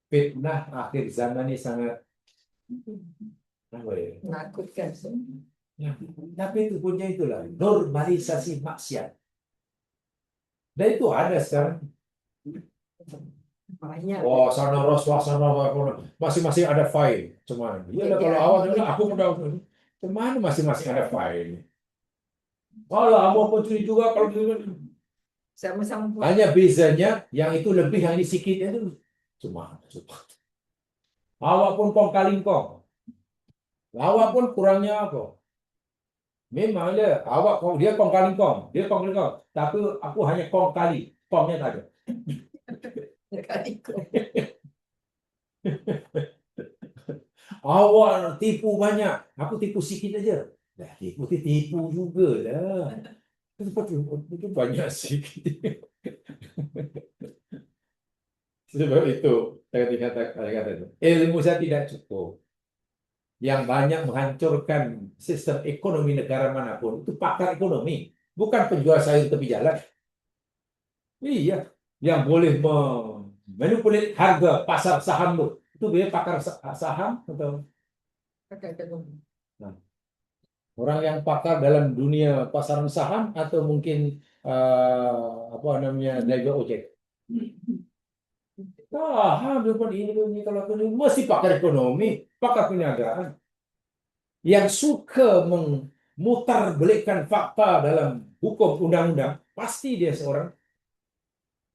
fitnah akhir zaman ini sangat apa ya? Menakutkan. Ya, tapi itu punya itulah normalisasi maksiat. Dan itu ada sekarang. Banyak. Oh, sana Rasulullah sana masing-masing ada file. Cuman, iya kalau awal aku udah cuman masing-masing ada file. Kalau mau pencuri juga kalau Sama-sama buat. hanya bezanya yang itu lebih, yang ini sedikit itu cuma. Awak pun kong kali kong. Awak pun kurangnya apa? Memang ada. Awak kong dia kong kali kong, dia kong kali kong. Tapi aku hanya kong kali, kongnya tak ada. Awak tipu banyak, aku tipu sedikit aja. Dah tipu juga lah. Itu banyak sedikit. Sebab itu saya kata itu. Ilmu saya tidak cukup. Yang banyak menghancurkan sistem ekonomi negara manapun itu pakar ekonomi, bukan penjual sayur tepi jalan. Iya, yang boleh memanipulasi harga pasar saham itu dia pakar saham atau nah, orang yang pakar dalam dunia pasaran saham atau mungkin apa namanya driver ojek. Ini kalau ini mesti pakar ekonomi, pakar perniagaan yang suka memutarbalikkan fakta dalam hukum undang-undang, pasti dia seorang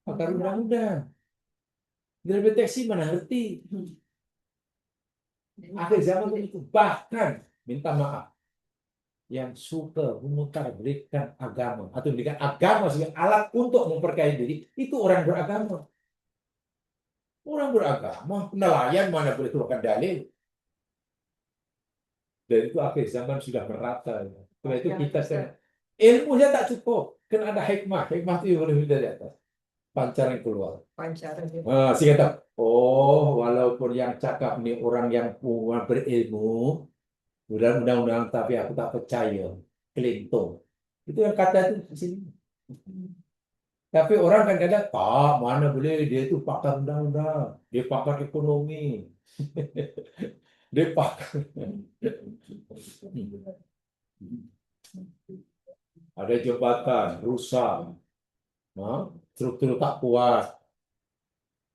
pakar undang-undang. Dia deteksi mana ngerti. Akhir zaman itu bahkan minta maaf yang suka memutarbalikkan agama atau menjadikan agama sebagai alat untuk memperkaya diri, itu orang beragama. Orang beragama, nelayan mana boleh keluarkan dalil. Dan itu akhir zaman sudah merata. Setelah itu kita ilmunya tak cukup, kan ada hikmah. Hikmah itu boleh dari atas. Pancaran keluar. Pancaran. Sehingga tahu, oh walaupun yang cakap ini orang yang berilmu, udah undang-undang tapi aku tak percaya. Kelintung. Itu yang kata itu di sini. Tapi orang kan kadang, mana boleh dia itu pakar undang-undang, dia pakar ekonomi, dia pakar. Ada jembatan rusak, struktur tak kuat.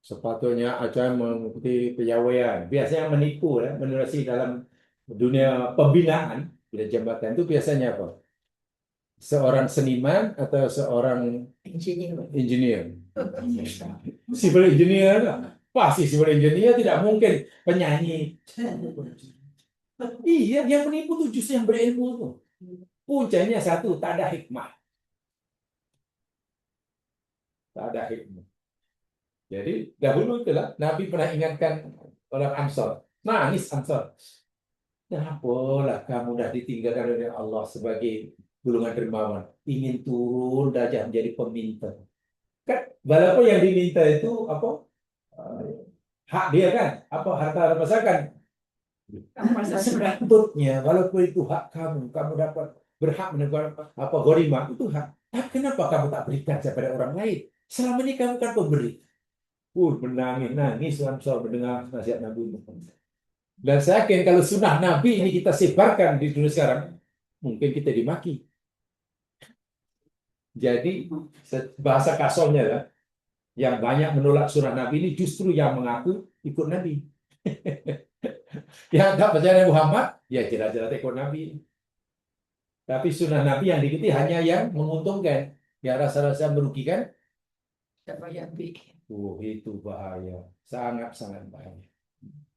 Sepatutnya aja mengikuti piawaian. Biasanya menipu, menerasi dalam dunia pembinaan, bina jambatan itu biasanya apa? Seorang seniman atau seorang Engineer. engineer? Civil engineer lah. Pasti civil engineer, tidak mungkin penyanyi. Iya, yang menipu tuh justru yang berilmu tuh. Puncanya satu, tak ada hikmah. Tak ada hikmah. Jadi dahulu itulah Nabi pernah ingatkan orang Ansor, nangis Ansor. Kenapa kamu dah ditinggalkan oleh Allah sebagai golongan dermawan, ingin turun derajat menjadi peminta? Kan walaupun yang diminta itu apa? Hak dia kan, apa harta rampasan. Sepatutnya walaupun itu hak kamu, kamu dapat berhak menegur apa ghanimah itu hak. Tapi kenapa kamu tak berikan kepada orang lain? Selama ini kamu kan pemberi. Menangis-nangis Ansor mendengar nasihat Nabi Muhammad. Dan saya yakin kalau sunnah Nabi ini kita sebarkan di dunia sekarang, mungkin kita dimaki. Jadi bahasa kasarnya lah, yang banyak menolak sunnah Nabi ini justru yang mengaku ikut Nabi. Yang tak percaya Muhammad, ya jelas-jelas ikut Nabi. Tapi sunnah Nabi yang diikuti hanya yang menguntungkan, yang rasa-rasa merugikan. Tak payah ambil. Itu bahaya, sangat-sangat bahaya.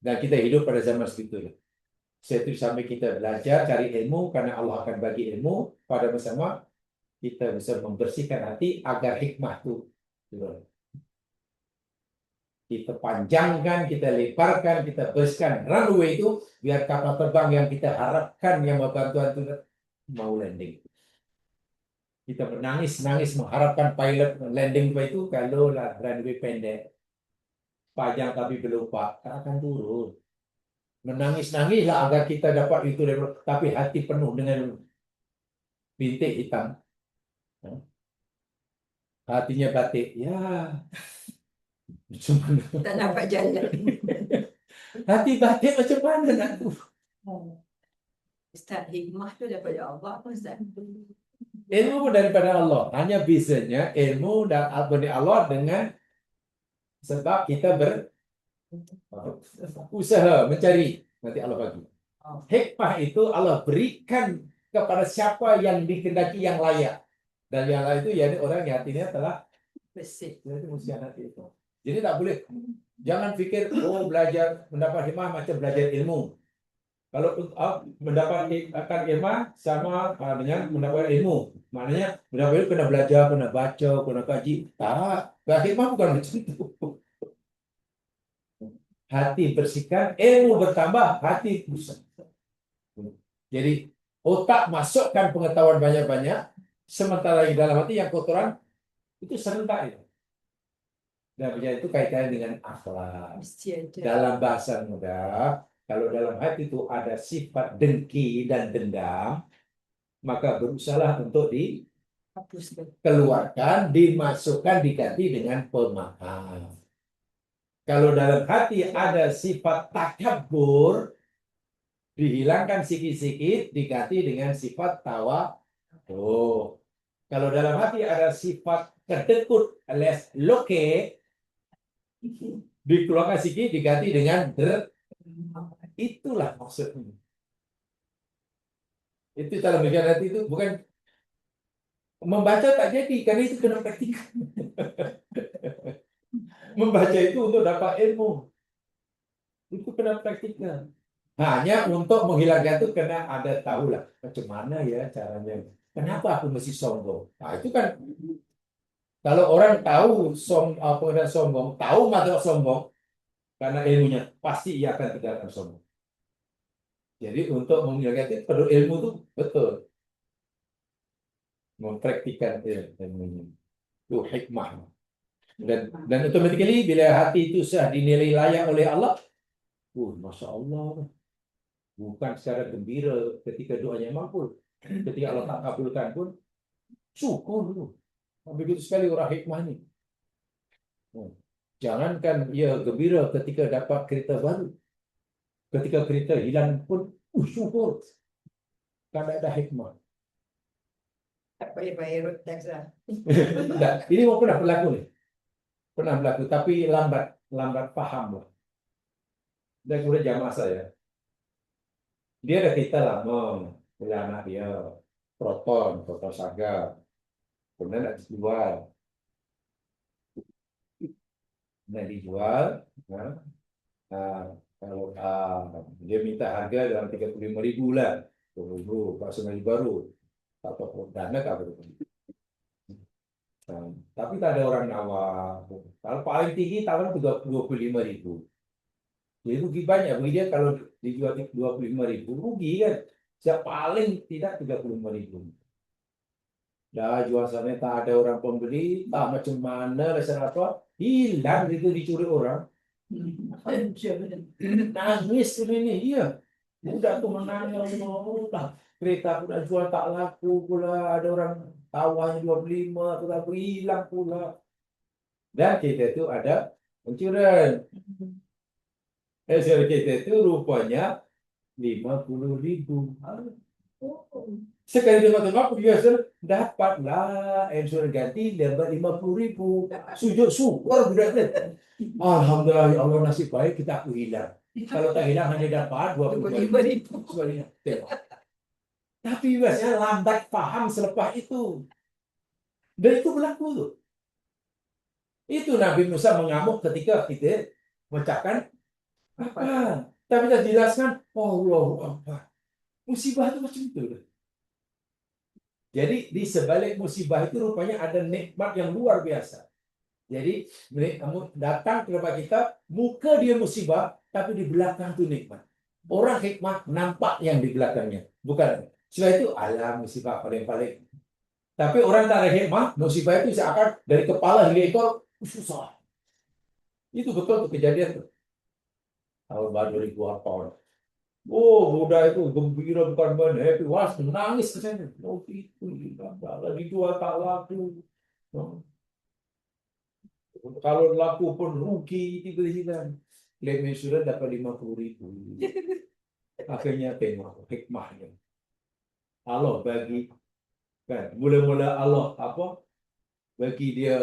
Dan kita hidup pada zaman segitu. Setelah sampai kita belajar cari ilmu karena Allah akan bagi ilmu pada bersama kita bisa membersihkan hati agar hikmah itu turun. Kita panjangkan, kita lebarkan, kita bersihkan runway itu biar kapal terbang yang kita harapkan yang mau bantuan itu mau landing. Kita menangis-nangis mengharapkan pilot landing itu kalau runway pendek, panjang tapi belum pak, akan turun. Menangis-nangislah agar kita dapat itu, tapi hati penuh dengan bintik hitam. Hatinya batik, ya. Tak nampak jalan. Hati batik macam mana nak? Ustaz, hikmah tu daripada Allah, Ustaz. Ilmu pun daripada Allah. Hanya bezanya ilmu dan dari Allah dengan sebab kita berusaha mencari, nanti Allah bagi. Hikmah itu Allah berikan kepada siapa yang dikehendaki yang layak. Dan yang lain itu ya orang yang hatinya telah bersih. itu usia hati itu. Jadi tak boleh. Jangan pikir belajar mendapat hikmah macam belajar ilmu. Kalau mendapatkan ilmu sama dengan mendapat ilmu. Maknanya mendapat ilmu kena belajar, kena baca, kena kaji. Tak, hikmah bukan macam itu. Hati bersihkan, ilmu bertambah, hati pusat. Jadi otak masukkan pengetahuan banyak-banyak, sementara di dalam hati yang kotoran itu serentak itu. Dan itu kaitannya dengan akhlak. Dalam bahasa mudah, kalau dalam hati itu ada sifat dengki dan dendam, maka berusahalah untuk dikeluarkan, dimasukkan, diganti dengan pemaaf. Kalau dalam hati ada sifat takabur, dihilangkan sikit-sikit, diganti dengan sifat tawadhu. Kalau dalam hati ada sifat kedekut alias loke, dikeluarkan sikit, diganti dengan itulah maksudnya. Itu dalam bagian hati itu bukan membaca tak jadi, karena itu kena praktikkan. Membaca itu untuk dapat ilmu. Itu kena praktikkan. Hanya untuk menghilangkan itu kena ada tahulah macam mana ya caranya. Kenapa aku mesti sombong? Nah, itu kan kalau orang tahu sombong, tahu masalah sombong karena ilmunya, pasti ia akan tinggalkan sombong. Jadi untuk menghilangkan itu perlu ilmu itu betul. Mempraktikkan ilmu itu hikmah. Dan automatically bila hati itu sudah dinilai layak oleh Allah, Masya Allah, bukan secara gembira ketika doanya makbul, ketika Allah tak kabulkan pun syukur dulu. Begitu sekali orang hikmah ini. Jangankan ia gembira ketika dapat kereta baru, ketika kereta hilang pun syukur karena ada hikmah. Tak payah bayar road tax lah. Ini mau pernah berlaku nih. Pernah berlaku, tapi lambat paham lah. Dan kemudian jamaah saya Dia ada kita lama, punya anak dia, proton saga, kemudian ada dijual, nah, nah, kalau dia minta harga dalam 35.000 lah, 20.000, Pak Sungai baru, atau dana tak berapa. Nah, tapi tak ada orang nawar. Kalau paling tinggi tawar 25.000. Jadi rugi banyak bagi dia kalau dijual 25.000 rugi kan. Yang paling tidak 35.000. Dah jual sana tak ada orang pembeli, tak macam mana rasa apa, hilang itu dicuri orang. Nangis ini iya. Udah tuh menangis Allah. Kereta aku udah jual tak laku pula, ada orang tawarnya 25, aku hilang pula. Dan kita itu ada pencurian. Hasil kita itu rupanya 50.000. Sekali tengok-tengok biasa dapatlah insurans ganti dapat 50.000. Sujud syukur budak. Alhamdulillah ya Allah nasib baik kita aku hilang. Kalau tak hilang hanya dapat 25.000. Tengok. Tapi biasanya lambat paham selepas itu. Dan itu berlaku tuh. Itu Nabi Musa mengamuk ketika kita mengucapkan apa? Tapi kita jelaskan, Allah Akbar. Musibah itu macam itu. Jadi di sebalik musibah itu rupanya ada nikmat yang luar biasa. Jadi kamu datang kepada kita, muka dia musibah, tapi di belakang itu nikmat. Orang hikmah nampak yang di belakangnya, bukan. Setelah itu alam musibah paling-paling. Tapi orang tak ada hikmah, musibah itu seakan dari kepala hingga ekor susah. Itu betul tuh kejadian tuh. Tahun baru 2000 tahun. Oh, Buddha itu gembira bukan main, happy, wah menangis ke sana. Oh, itu lagi jual tak laku. Kalau laku pun rugi, tiba-tiba klaim insurans dapat 50.000. Akhirnya tengok hikmahnya. Allah bagi kan, mula-mula Allah apa? Bagi dia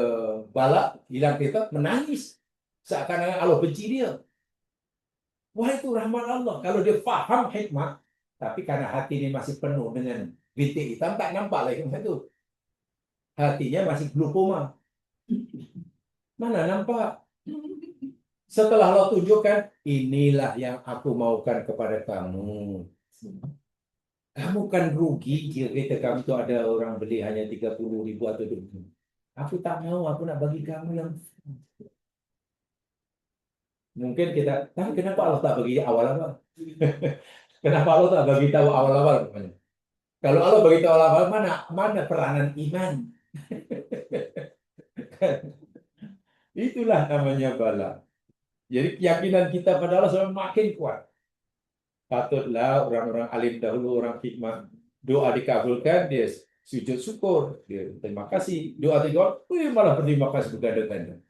bala, hilang kita, menangis. Seakan-akan Allah benci dia. Wah itu rahmat Allah. Kalau dia faham hikmah, tapi karena hati ini masih penuh dengan bintik hitam, tak nampak lagi hikmah itu. Hatinya masih glaukoma. Mana nampak? Setelah Allah tunjukkan, inilah yang aku maukan kepada kamu. Kamu kan rugi jika kita kamu itu ada orang beli hanya 30.000 atau 20. Aku tak mau, aku nak bagi kamu yang mungkin kita, tapi kenapa Allah tak bagi awal-awal? Kenapa Allah tak bagi tahu awal-awal? Kalau Allah bagi tahu awal-awal, mana peranan iman? Itulah namanya bala. Jadi keyakinan kita pada Allah semakin kuat. Patutlah orang-orang alim dahulu, orang hikmah, doa dikabulkan, dia sujud syukur, dia terima kasih, doa dikabul, malah berterima kasih berganda-ganda.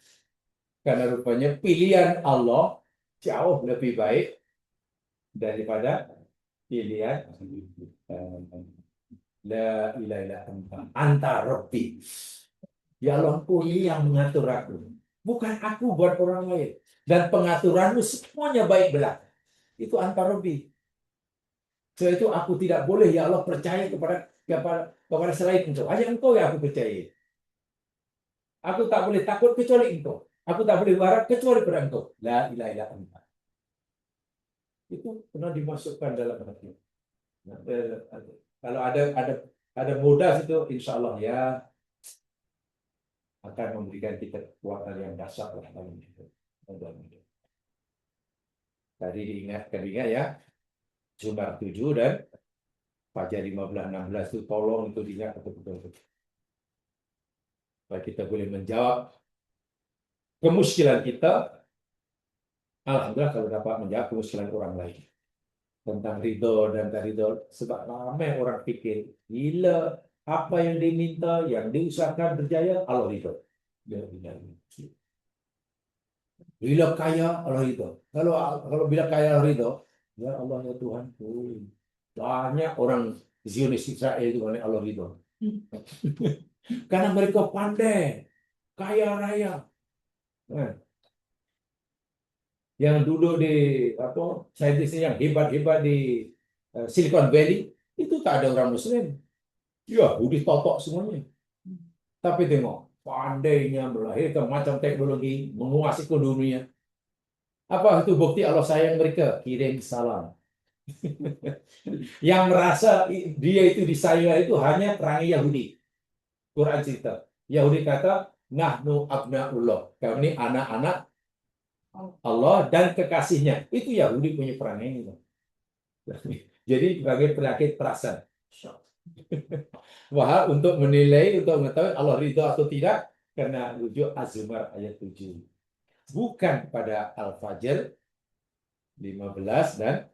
Karena rupanya pilihan Allah jauh lebih baik daripada pilihan la ilaha illa anta rabbi. Ya Allah, Engkau yang mengatur aku. Bukan aku buat orang lain. Dan pengaturanmu semuanya baik belaka. Itu anta rabbi. Setelah itu aku tidak boleh ya Allah percaya kepada selain Engkau. Hanya Engkau yang aku percaya. Aku tak boleh takut kecuali Engkau. Aku tak boleh berharap kecuali pada Engkau. La ilaha illa anta. Itu pernah dimasukkan dalam hati. Nah, kalau ada modal itu, insya Allah ya akan memberikan kita kekuatan yang dasar lah dalam hidup. Tadi diingat ya, Jumat 7 dan Fajar 15-16 itu tolong itu diingat betul-betul. Supaya kita boleh menjawab kemuskilan kita. Alhamdulillah kalau dapat menjawab kemuskilan orang lain. Tentang ridho dan tak ridho. Sebab ramai orang pikir, bila apa yang diminta, yang diusahakan berjaya, Allah ridho. Bila kaya, Allah ridho. Kalau bila kaya Allah ridho, ya Allah ya Tuhan. Banyak orang Zionis Israel itu Allah ridho. Karena mereka pandai, kaya raya. Yang duduk di saintisnya yang hebat-hebat di Silicon Valley, itu tak ada orang Muslim. Yahudi totok semuanya. Tapi tengok, pandainya melahirkan macam teknologi, menguasai dunia. Apa itu bukti Allah sayang mereka? Kirim salam. Yang merasa dia itu disayang itu hanya perangai Yahudi. Quran cerita. Yahudi kata, nahnu abnaullah. Kami ini anak-anak Allah dan kekasihnya. Itu Yahudi punya perangai itu. Jadi sebagai penyakit perasaan. Wah, untuk menilai, untuk mengetahui Allah ridho atau tidak, karena rujuk Az-Zumar ayat 7. Bukan pada Al-Fajr 15 dan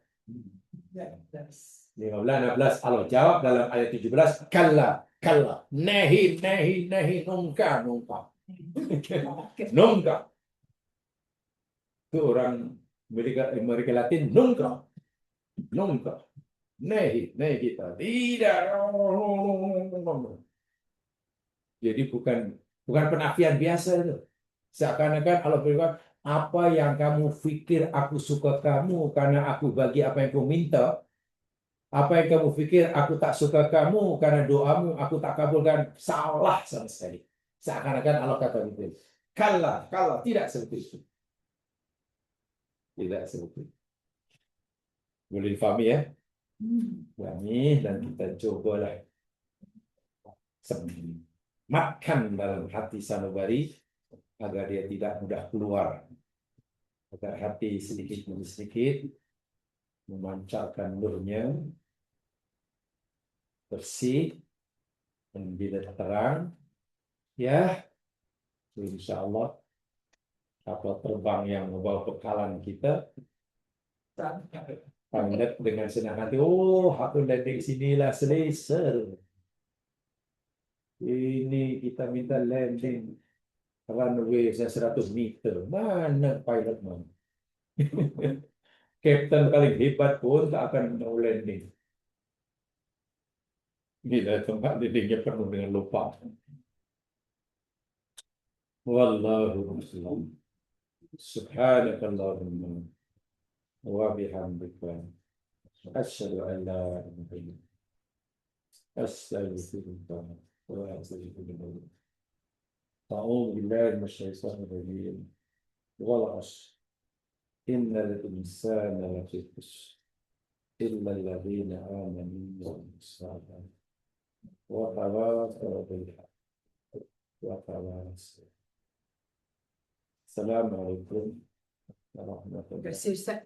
15-16. Allah jawab dalam ayat 17, kalla, kalla, nahi, nahi, nahi, nungka, nungka. Nungka. Itu orang Amerika Latin, nungka. Nungka. Nahi, nahi kita. Tidak. Jadi bukan penafian biasa itu. Seakan-akan Allah berkata, apa yang kamu pikir aku suka kamu karena aku bagi apa yang kau minta. Apa yang kamu pikir aku tak suka kamu karena doamu aku tak kabulkan. Salah sama sekali. Seakan-akan Allah kata begitu. Kalla, tidak seperti itu. Tidak seperti itu. Boleh difahami ya? Kami dan kita cobalah sematkan dalam hati sanubari agar dia tidak mudah keluar, agar hati sedikit demi sedikit memancarkan nurnya bersih dan bila terang, ya insya Allah kapal terbang yang membawa bekalan kita pandai dengan senang hati. Oh, aku landing sinilah selesa. Ini kita minta landing runway 100 meter. Mana pilot mana? Kapten paling hebat pun tak akan mau landing. Bila tempat landingnya penuh dengan lupa. Wallahu a'lam. Subhanakallahumma wa bihamdika asyhadu an la ilaha illa anta astaghfiruka wa atubu ilaik. أعوذ بالله من الشيطان الرجيم والعصر إن الإنسان لفي خسر إلا الذين آمنوا وعملوا الصالحات وتواصوا بالحق وتواصوا. السلام عليكم ورحمة الله. Terima kasih Ustaz.